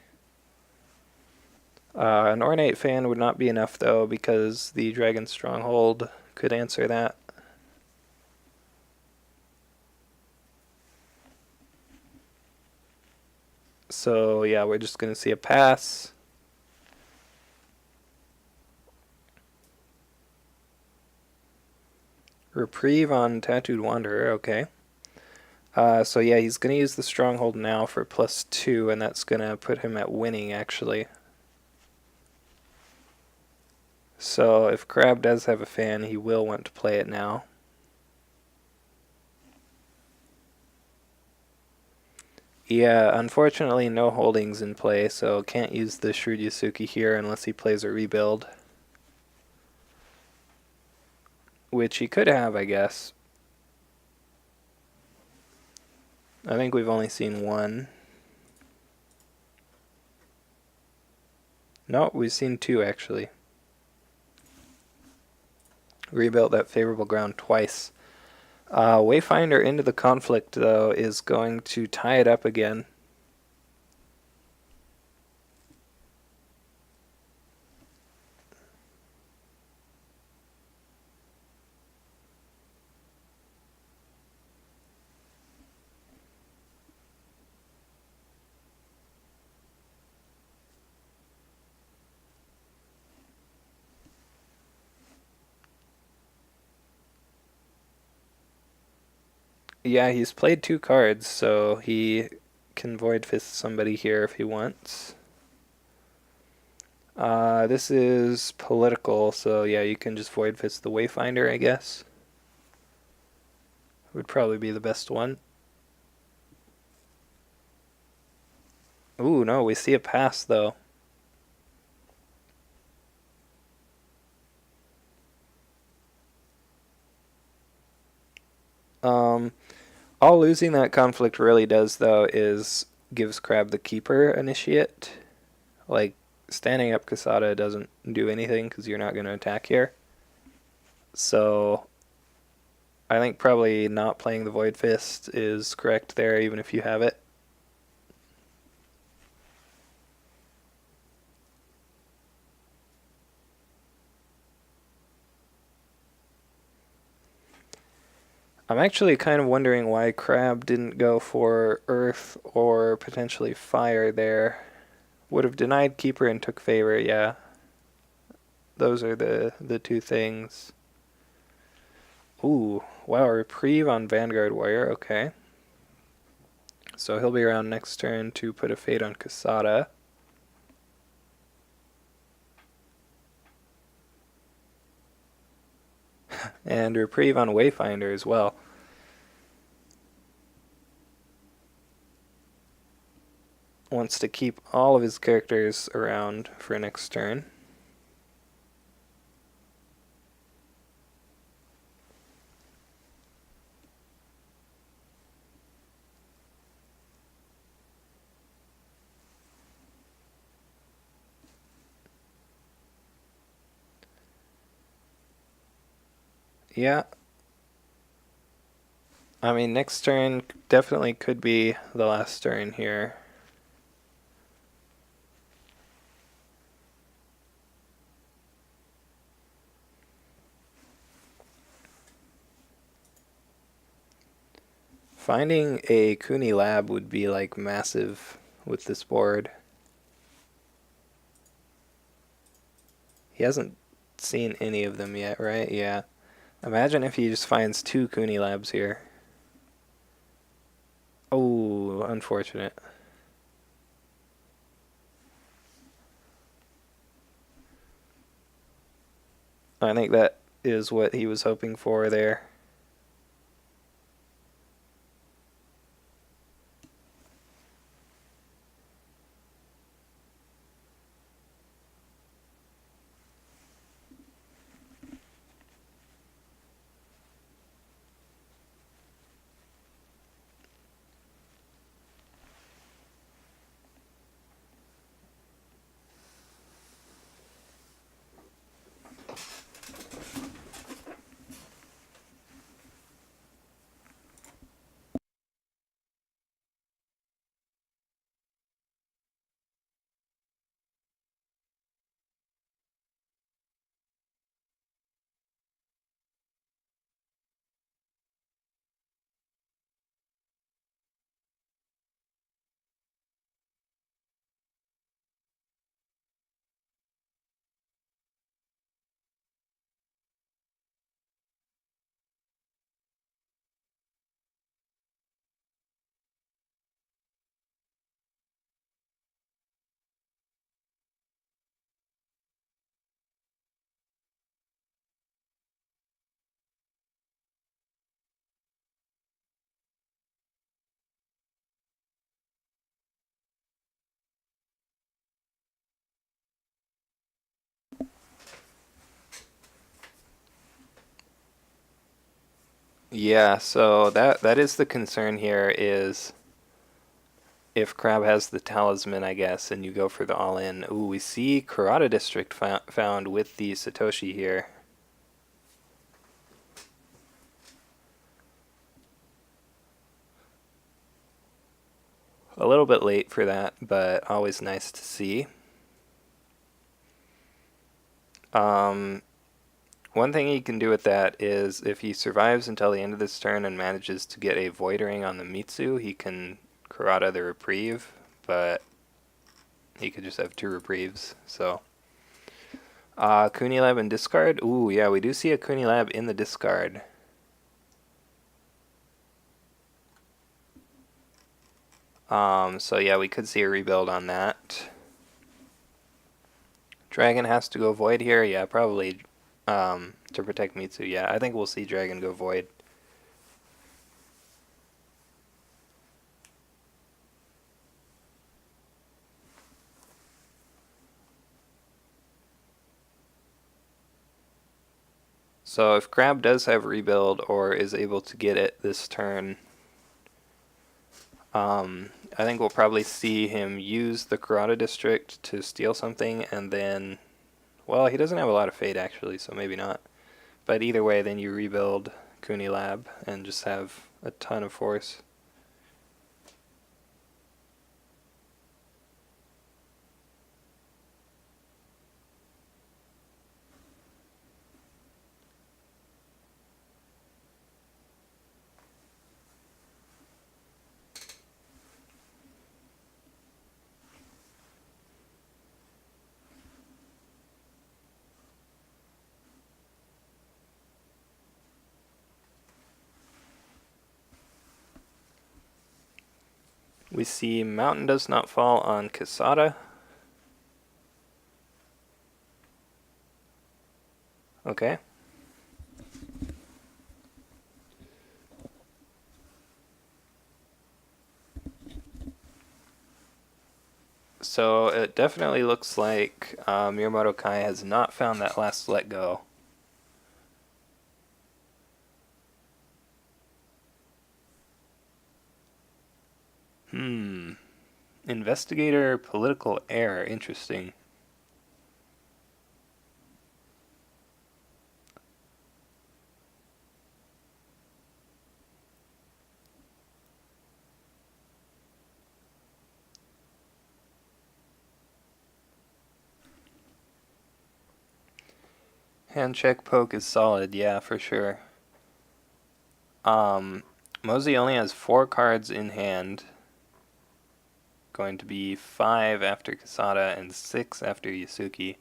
An ornate fan would not be enough, though, because the Dragon Stronghold could answer that. So, yeah, we're just going to see a pass. Reprieve on Tattooed Wanderer, okay. So, yeah, he's going to use the Stronghold now for +2, and that's going to put him at winning, actually. So, if Crab does have a fan, he will want to play it now. Yeah, unfortunately no holdings in play, so can't use the Shrewd Yasuki here unless he plays a rebuild. Which he could have, I guess. I think we've only seen one. No, we've seen two, actually. Rebuilt that favorable ground twice. Wayfinder into the conflict, though, is going to tie it up again. Yeah, he's played two cards, so he can Void Fist somebody here if he wants. This is political, so yeah, you can just Void Fist the Wayfinder, I guess. Would probably be the best one. Ooh, no, we see a pass, though. All losing that conflict really does, though, is gives Crab the Keeper initiate. Like, standing up Kasada doesn't do anything because you're not going to attack here. So, I think probably not playing the Void Fist is correct there, even if you have it. I'm actually kind of wondering why Crab didn't go for Earth or potentially Fire there. Would have denied Keeper and took Favor, yeah. Those are the two things. Ooh, wow, Reprieve on Vanguard Warrior, okay. So he'll be around next turn to put a Fate on Kasada. And Reprieve on Wayfinder as well. Wants to keep all of his characters around for next turn. Yeah. I mean, next turn definitely could be the last turn here. Finding a Kuni Lab would be like massive with this board. He hasn't seen any of them yet, right? Yeah. Imagine if he just finds two Kuni Labs here. Oh, unfortunate. I think that is what he was hoping for there. Yeah, so that is the concern here is if Crab has the talisman, I guess, and you go for the all-in. Ooh, we see Kurata District found with the Satoshi here. A little bit late for that, but always nice to see. Um, One thing he can do with that is if he survives until the end of this turn and manages to get a Void Ring on the Mitsu, he can Kurata the Reprieve, but he could just have 2 Reprieves, so. Kunilab and discard? Ooh, yeah, we do see a Kunilab in the discard. So yeah, we could see a rebuild on that. Dragon has to go Void here? Yeah, probably to protect Mitsu. Yeah, I think we'll see Dragon go Void. So if Crab does have rebuild or is able to get it this turn, I think we'll probably see him use the Kurata District to steal something, and then, well, he doesn't have a lot of fate actually, so maybe not. But either way, then you rebuild Kunilab and just have a ton of force. We see Mountain does not fall on Kasada. Okay. So it definitely looks like Mirumoto Kai has not found that last let go. Investigator political error. Interesting. Hand check poke is solid, yeah, for sure. Mozi only has 4 cards in hand. Going to be 5 after Kasada and 6 after Yasuki.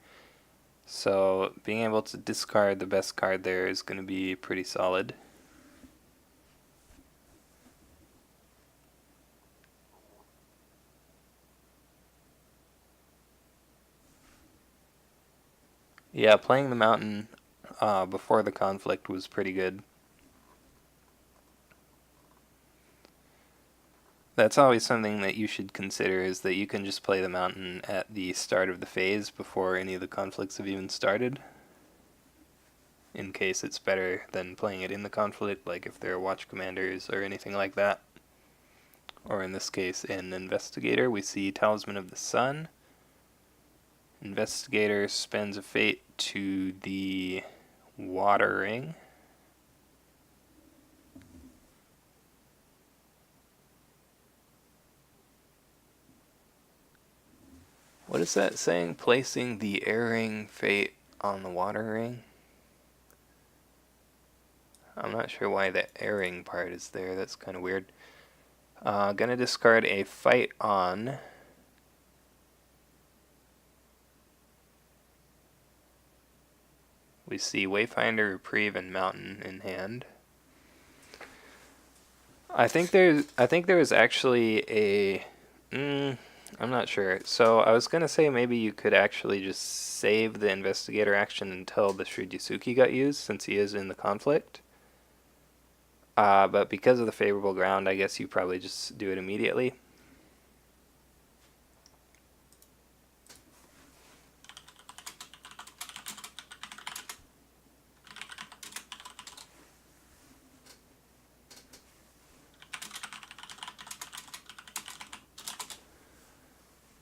So being able to discard the best card there is going to be pretty solid. Yeah, playing the mountain before the conflict was pretty good. That's always something that you should consider, is that you can just play the mountain at the start of the phase before any of the conflicts have even started. In case it's better than playing it in the conflict, like if there are watch commanders or anything like that. Or in this case, in Investigator, we see Talisman of the Sun. Investigator spends a fate to the Water Ring. What is that saying? Placing the Air Ring fate on the Water Ring? I'm not sure why the airing part is there. That's kind of weird. Gonna discard a fight on. We see Wayfinder, Reprieve, and Mountain in hand. I think there was actually a. I'm not sure. So I was gonna say maybe you could actually just save the investigator action until the Shudyasuki got used, since he is in the conflict. But because of the favorable ground, I guess you probably just do it immediately.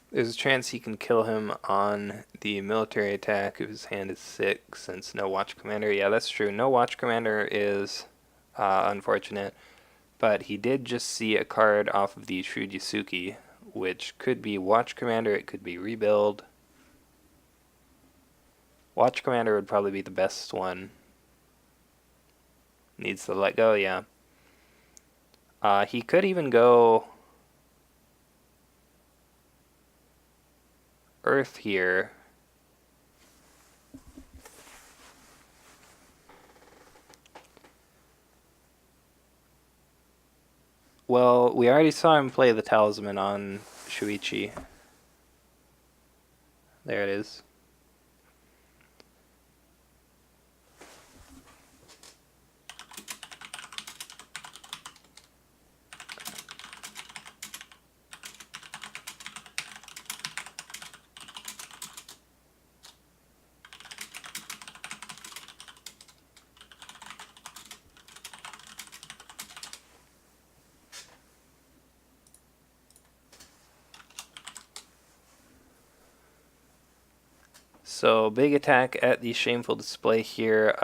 There's a chance he can kill him on the military attack if his hand is 6, since no watch commander. Yeah, that's true. No watch commander is unfortunate, but he did just see a card off of the Shrujisuke, which could be watch commander, it could be rebuild. Watch commander would probably be the best one. Needs to let go, yeah. He could even go Earth here. Well, we already saw him play the talisman on Shuichi. There it is. So, big attack at the shameful display here.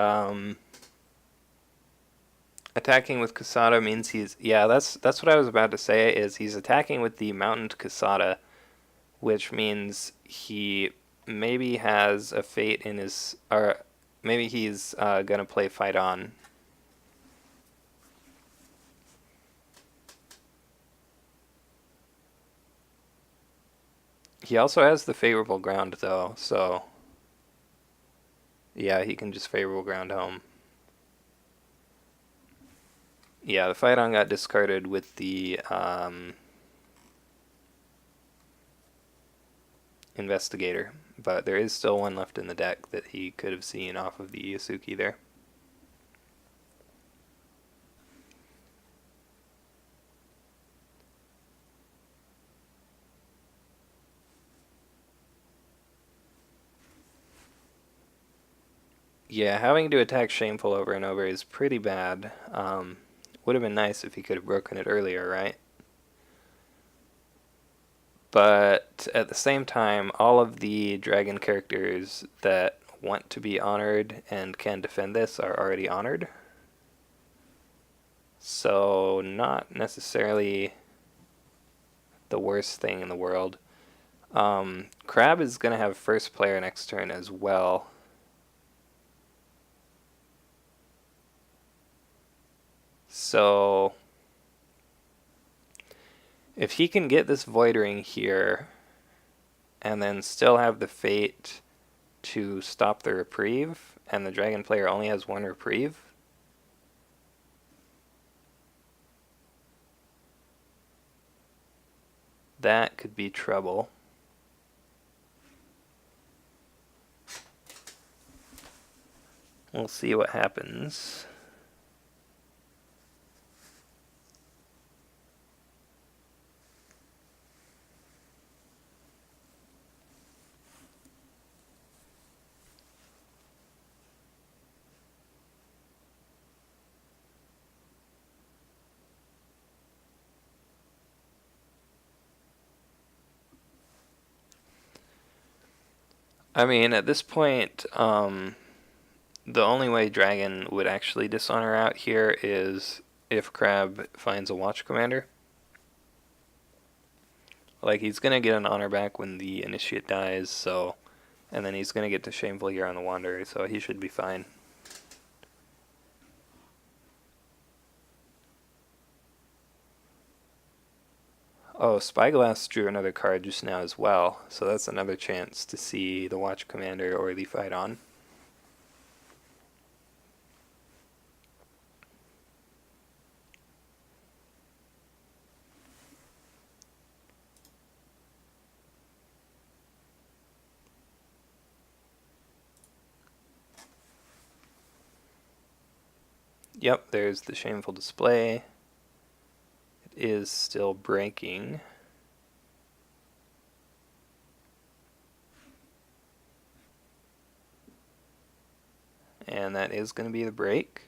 Attacking with Kasada means he's... Yeah, that's what I was about to say, is he's attacking with the Mountained Kasada, which means he maybe has a fate in his... Or maybe he's gonna play Fight On. He also has the favorable ground, though, so... Yeah, he can just favorable ground home. Yeah, the Fight On got discarded with the Investigator, but there is still one left in the deck that he could have seen off of the Yasuki there. Yeah, having to attack Shameful over and over is pretty bad. Would have been nice if he could have broken it earlier, right? But at the same time, all of the dragon characters that want to be honored and can defend this are already honored. So, not necessarily the worst thing in the world. Crab is going to have first player next turn as well. So, if he can get this Void Ring here, and then still have the fate to stop the reprieve, and the dragon player only has 1 reprieve, that could be trouble. We'll see what happens. I mean, at this point, the only way Dragon would actually dishonor out here is if Crab finds a Watch Commander. Like, he's going to get an honor back when the Initiate dies, so... And then he's going to get to Shameful here on the Wanderer, so he should be fine. Oh, Spyglass drew another card just now as well, so that's another chance to see the Watch Commander or the Fight On. Yep, there's the Shameful Display. It is still breaking. And that is going to be the break.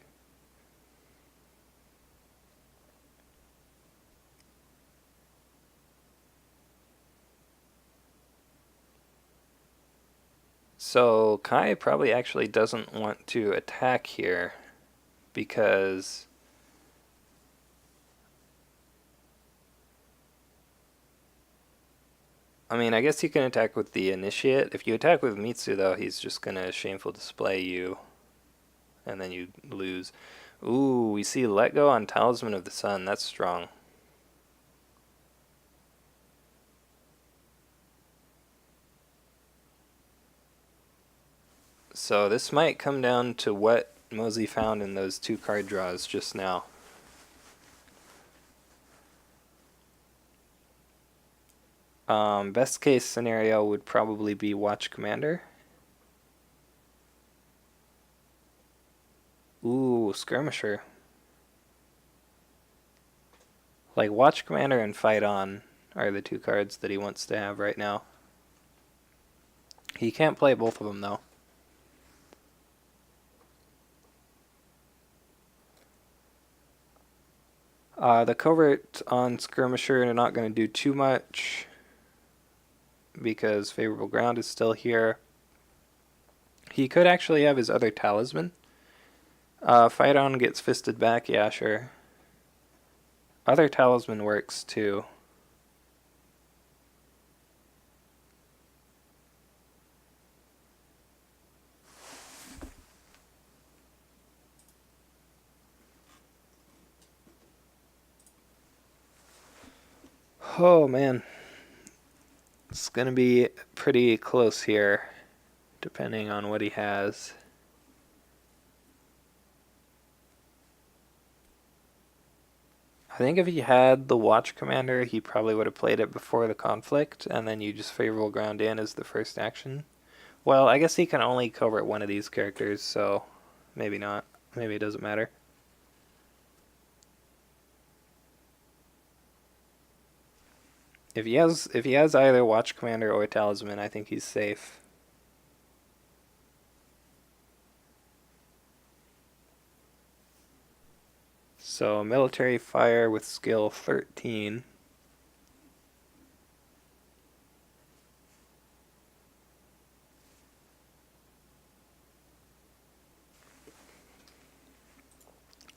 So Kai probably actually doesn't want to attack here because I mean, I guess he can attack with the initiate. If you attack with Mitsu though, he's just gonna shameful display you and then you lose. Ooh, we see let go on Talisman of the Sun. That's strong. So this might come down to what Mozi found in those 2 card draws just now. Best case scenario would probably be Watch Commander. Ooh, Skirmisher. Like Watch Commander and Fight On are the 2 cards that he wants to have right now. He can't play both of them though. The covert on Skirmisher are not going to do too much because favorable ground is still here. He could actually have his other talisman. Fight On gets fisted back, yeah, sure. Other talisman works too. Oh man, it's going to be pretty close here, depending on what he has. I think if he had the Watch Commander, he probably would have played it before the conflict, and then you just favorable ground in as the first action. Well, I guess he can only covert one of these characters, so maybe not. Maybe it doesn't matter. If he has either Watch Commander or Talisman, I think he's safe. So military fire with skill 13.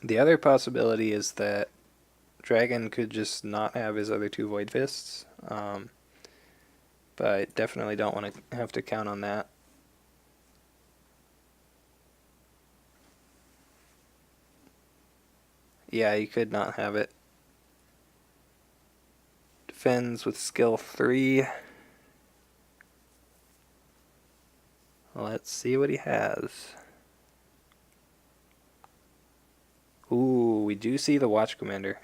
The other possibility is that Dragon could just not have his other 2 Void Fists, but I definitely don't want to have to count on that. Yeah, you could not have it. Defends with skill 3. Let's see what he has. Ooh, we do see the Watch Commander.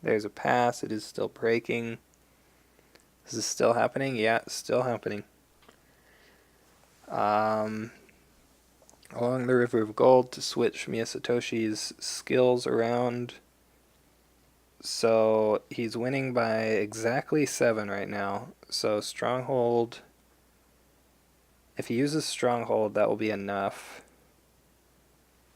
There's a pass. It is still breaking. Is this still happening? Yeah, it's still happening. Along the River of Gold to switch Miyasatoshi's skills around. So he's winning by exactly 7 right now. So Stronghold. If he uses Stronghold, that will be enough.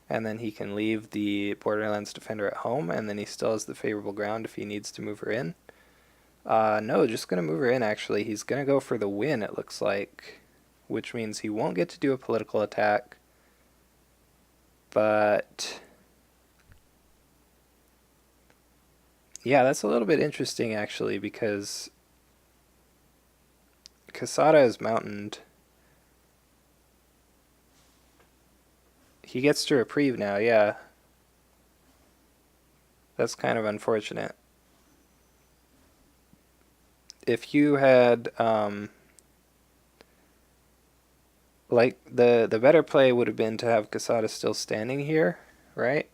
And then he can leave the Borderlands Defender at home, and then he still has the favorable ground if he needs to move her in. No, just going to move her in, actually. He's going to go for the win, it looks like, which means he won't get to do a political attack. But yeah, that's a little bit interesting, actually, because Kasada is mountained. He gets to reprieve now, yeah. That's kind of unfortunate. If you had, like, the better play would have been to have Kasada still standing here, right?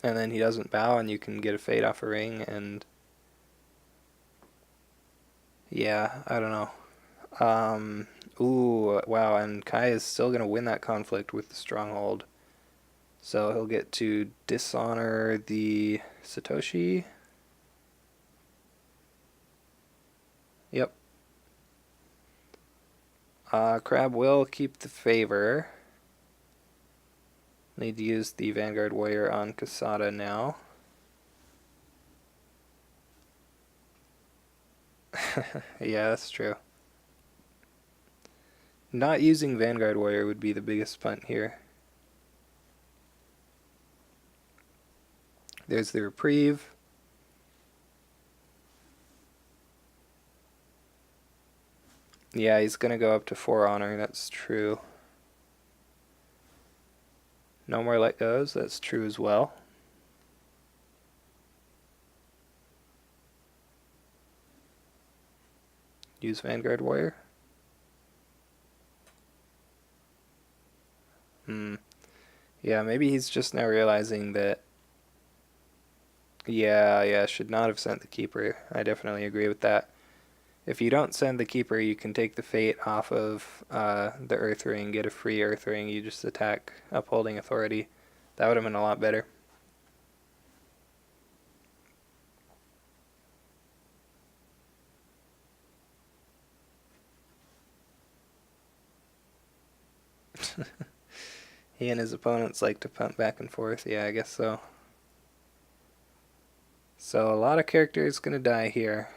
And then he doesn't bow, and you can get a fade off a ring, and yeah, I don't know. Ooh, wow, and Kai is still going to win that conflict with the Stronghold. So he'll get to dishonor the Satoshi. Yep. Crab will keep the favor. Need to use the Vanguard Warrior on Casada now. Yeah, that's true. Not using Vanguard Warrior would be the biggest punt here. There's the reprieve. Yeah, he's going to go up to 4 honor, that's true. No more let goes, that's true as well. Use Vanguard Warrior. Yeah, maybe he's just now realizing that. Yeah, should not have sent the Keeper. I definitely agree with that. If you don't send the Keeper, you can take the Fate off of the Earth Ring, get a free Earth Ring, you just attack Upholding Authority. That would have been a lot better. He and his opponents like to punt back and forth. Yeah, I guess so. So a lot of characters going to die here.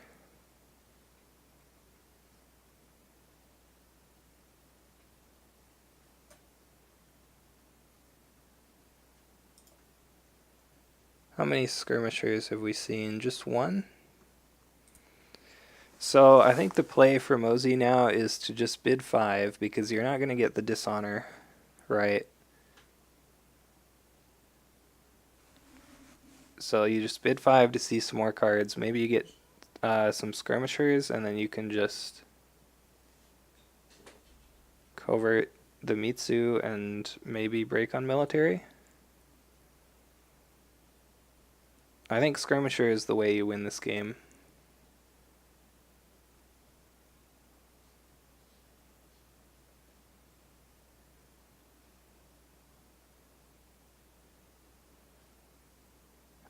How many skirmishers have we seen? Just one? So I think the play for mozi now is to just bid 5 because you're not going to get the dishonor, right? So you just bid 5 to see some more cards. Maybe you get some skirmishers, and then you can just covert the Mitsu and maybe break on military. I think skirmisher is the way you win this game.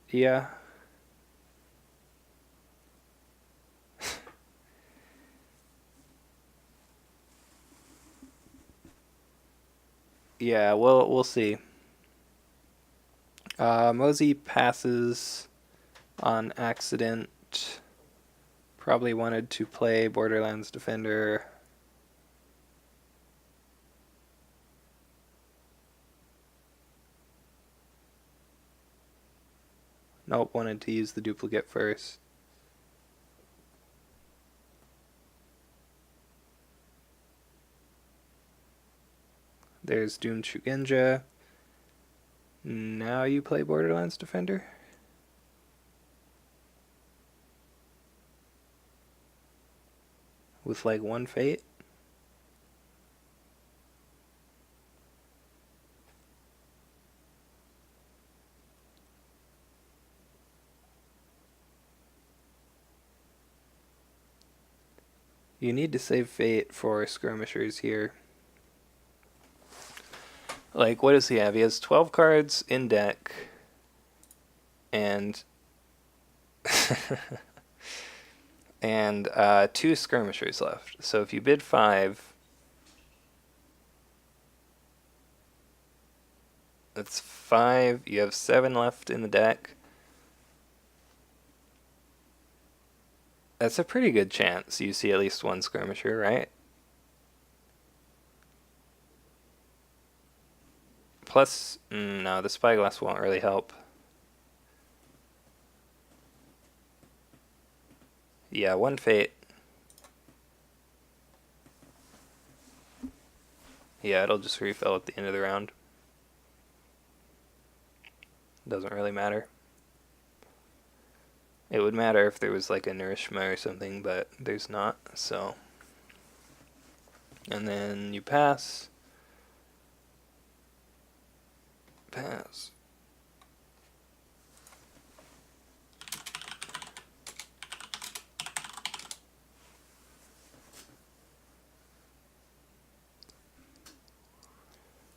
Yeah. Yeah, we'll see. Mozi passes on accident. Probably wanted to play Borderlands Defender. Nope, wanted to use the duplicate first. There's Doom Shugenja. Now you play Borderlands Defender? With like one fate? You need to save fate for skirmishers here. Like, what does he have? He has 12 cards in deck. And... and 2 skirmishers left. So if you bid 5... that's 5. You have 7 left in the deck. That's a pretty good chance you see at least one skirmisher, right? Plus, no, the spyglass won't really help. Yeah, one fate. Yeah, it'll just refill at the end of the round. Doesn't really matter. It would matter if there was like a Nourishma or something, but there's not, so. And then you pass. Pass.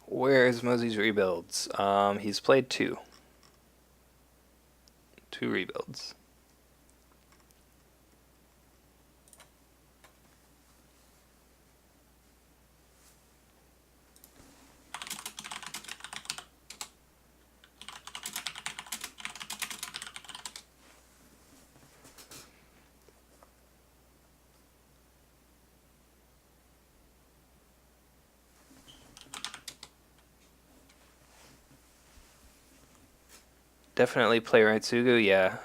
Where is Mozi's rebuilds? He's played 2. 2 rebuilds. Definitely play Raitsugu, yeah.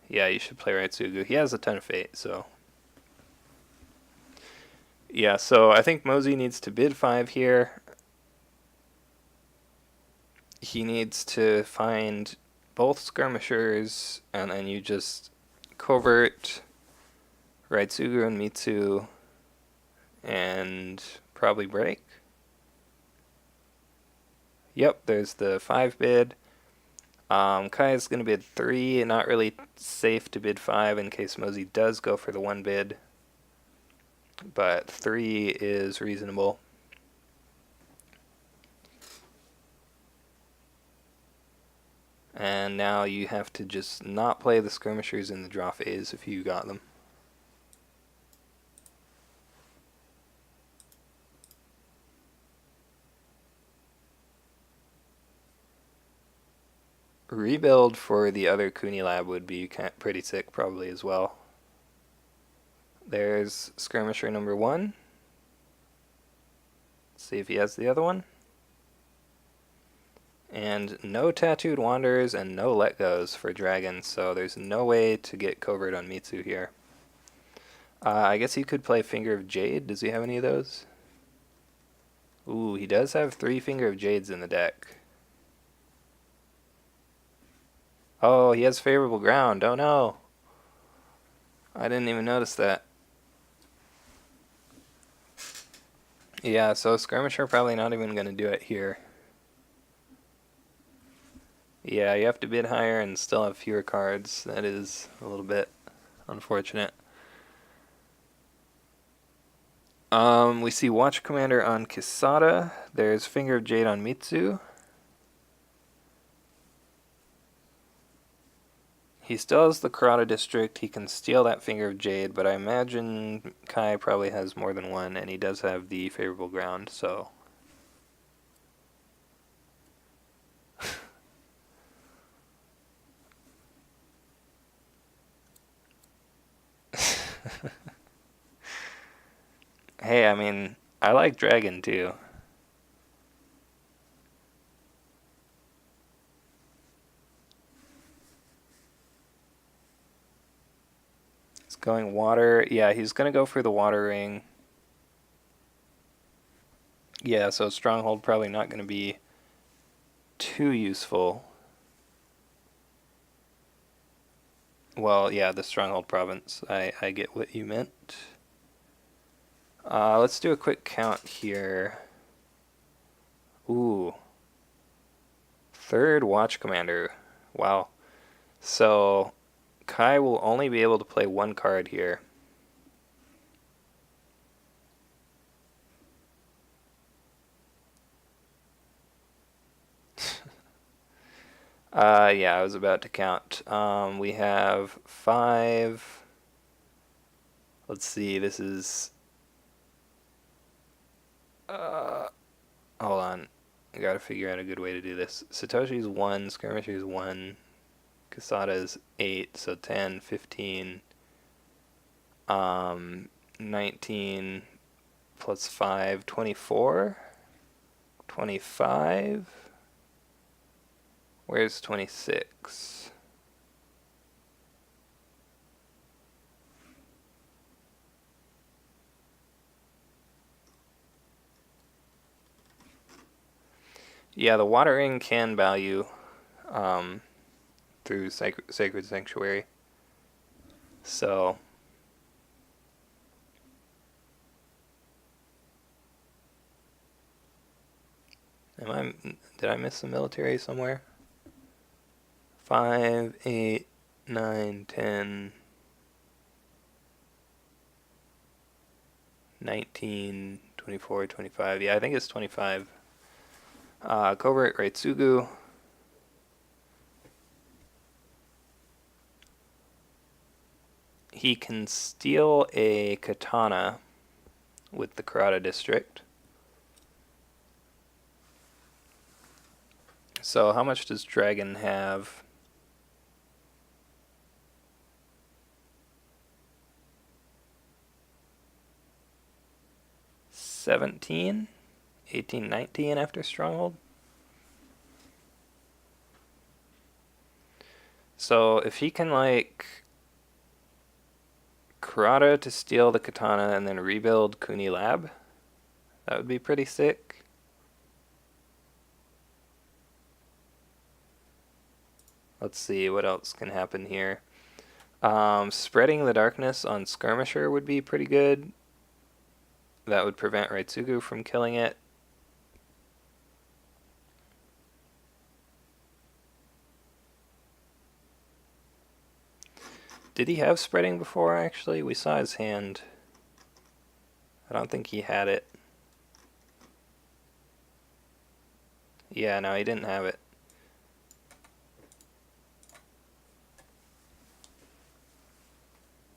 Yeah, you should play Raitsugu. He has a ton of fate, so. Yeah, so I think mozi needs to bid 5 here. He needs to find both skirmishers, and then you just covert Raitsugu and Mitsu, and probably break. Yep, there's the 5 bid. Kai is going to bid 3, not really safe to bid 5 in case mozi does go for the 1 bid. But 3 is reasonable. And now you have to just not play the skirmishers in the draw phase if you got them. Rebuild for the other Kuni lab would be pretty sick probably as well. There's skirmisher number 1. Let's see if he has the other one. And no tattooed wanderers and no let goes for dragons, so there's no way to get covert on Mitsu here. I guess he could play Finger of Jade. Does he have any of those? Ooh, he does have 3 Finger of Jades in the deck. Oh, he has favorable ground. Oh no. I didn't even notice that. Yeah, so skirmisher probably not even going to do it here. Yeah, you have to bid higher and still have fewer cards. That is a little bit unfortunate. We see Watch Commander on Kisada. There's Finger of Jade on Mitsu. He still has the Karada District. He can steal that Finger of Jade, but I imagine Kai probably has more than one, and he does have the favorable ground, so. Hey, I mean, I like Dragon too. He's going water. Yeah, he's going to go for the water ring. Yeah, so Stronghold probably not going to be too useful. Well, yeah, the Stronghold province. I get what you meant. Let's do a quick count here. Ooh. 3rd Watch Commander. Wow. So, Kai will only be able to play 1 card here. Yeah, I was about to count. We have 5. Let's see, this is... hold on. I gotta figure out a good way to do this. Satoshi's 1, Skirmisher's 1, Kasada's 8, so 10, 15, 19 plus 5, 24, 25. Where's 26? Yeah, the water ring can value through Sacred Sanctuary. So did I miss the military somewhere? 5, 8, 9, 10, 19, 24, 25. Yeah, I think it's 25. Covert Raitsugu. He can steal a katana with the Karada District. So how much does Dragon have? $17? 18, 19 after Stronghold? So if he can, like, Kurata to steal the katana and then rebuild Kuni Lab, that would be pretty sick. Let's see what else can happen here. Spreading the darkness on Skirmisher would be pretty good. That would prevent Raitsugu from killing it. Did he have spreading before, actually? We saw his hand. I don't think he had it. Yeah, no, he didn't have it.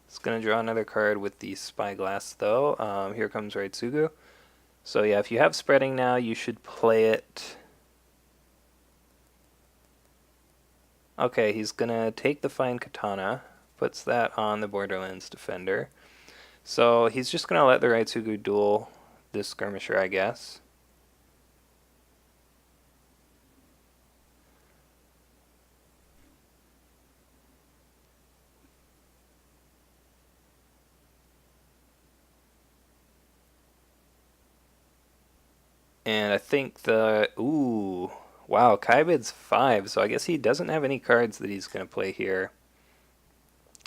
It's going to draw another card with the Spyglass, though. Here comes Raitsugu. So yeah, if you have spreading now, you should play it. Okay, he's going to take the Fine Katana. Puts that on the Borderlands Defender. So he's just going to let the Raitsugu duel this Skirmisher, I guess. And I think ooh, wow, Kaibid's 5, so I guess he doesn't have any cards that he's going to play here.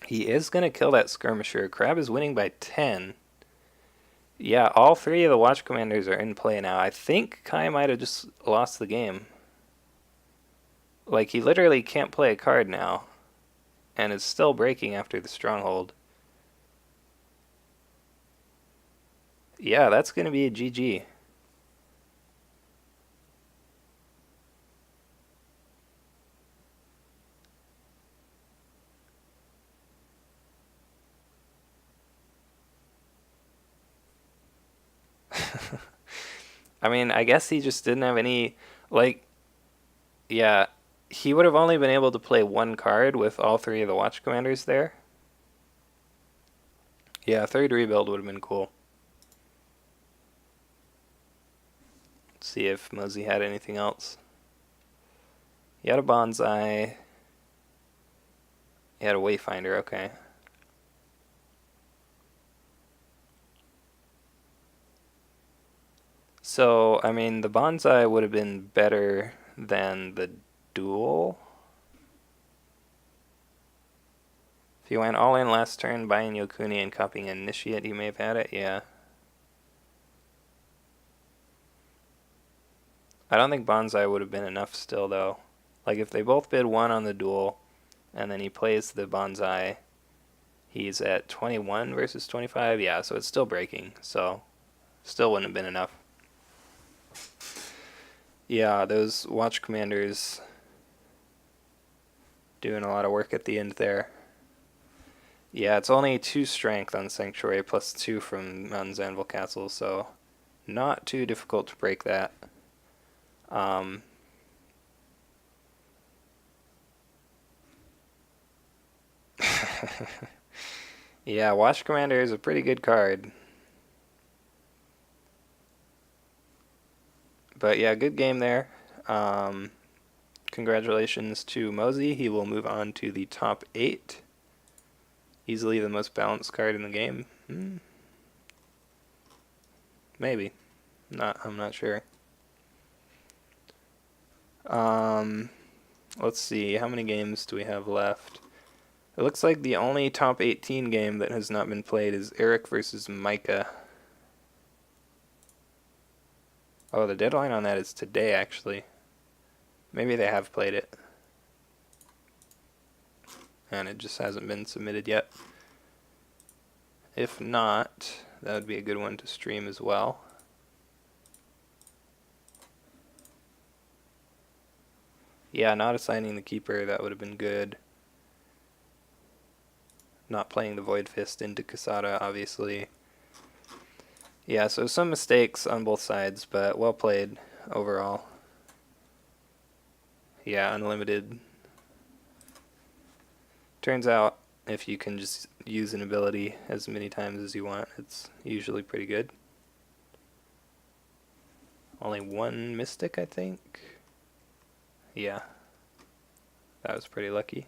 He is going to kill that Skirmisher. Crab is winning by 10. Yeah, all three of the Watch Commanders are in play now. I think Kai might have just lost the game. Like, he literally can't play a card now. And is still breaking after the Stronghold. Yeah, that's going to be a GG. I mean, I guess he just didn't have any, like, yeah, he would have only been able to play one card with all three of the Watch Commanders there. Yeah, third rebuild would have been cool. Let's see if Mozi had anything else. He had a Bonsai. He had a Wayfinder, okay. So, I mean, the Bonsai would have been better than the duel. If he went all in last turn, buying Yokuni and copying Initiate, he may have had it, yeah. I don't think Bonsai would have been enough still, though. Like, if they both bid 1 on the duel, and then he plays the Bonsai, he's at 21 versus 25, yeah, so it's still breaking, so still wouldn't have been enough. Yeah, those Watch Commanders doing a lot of work at the end there. Yeah, it's only 2 strength on Sanctuary plus 2 from Mountain's Anvil Castle, so not too difficult to break that. Yeah, Watch Commander is a pretty good card. But yeah, good game there. Congratulations to Mozi. He will move on to the top 8. Easily the most balanced card in the game. Maybe. I'm not sure. Let's see, how many games do we have left? It looks like the only top 18 game that has not been played is Eric versus Micah. Oh, the deadline on that is today, actually. Maybe they have played it. And it just hasn't been submitted yet. If not, that would be a good one to stream as well. Yeah, not assigning the keeper, that would have been good. Not playing the Void Fist into Kasada, obviously. Yeah, so some mistakes on both sides, but well played overall. Yeah, unlimited. Turns out, if you can just use an ability as many times as you want, it's usually pretty good. Only 1 Mystic, I think. Yeah. That was pretty lucky.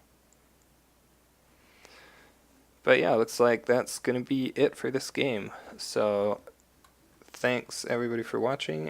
But yeah, looks like that's going to be it for this game. So thanks everybody for watching.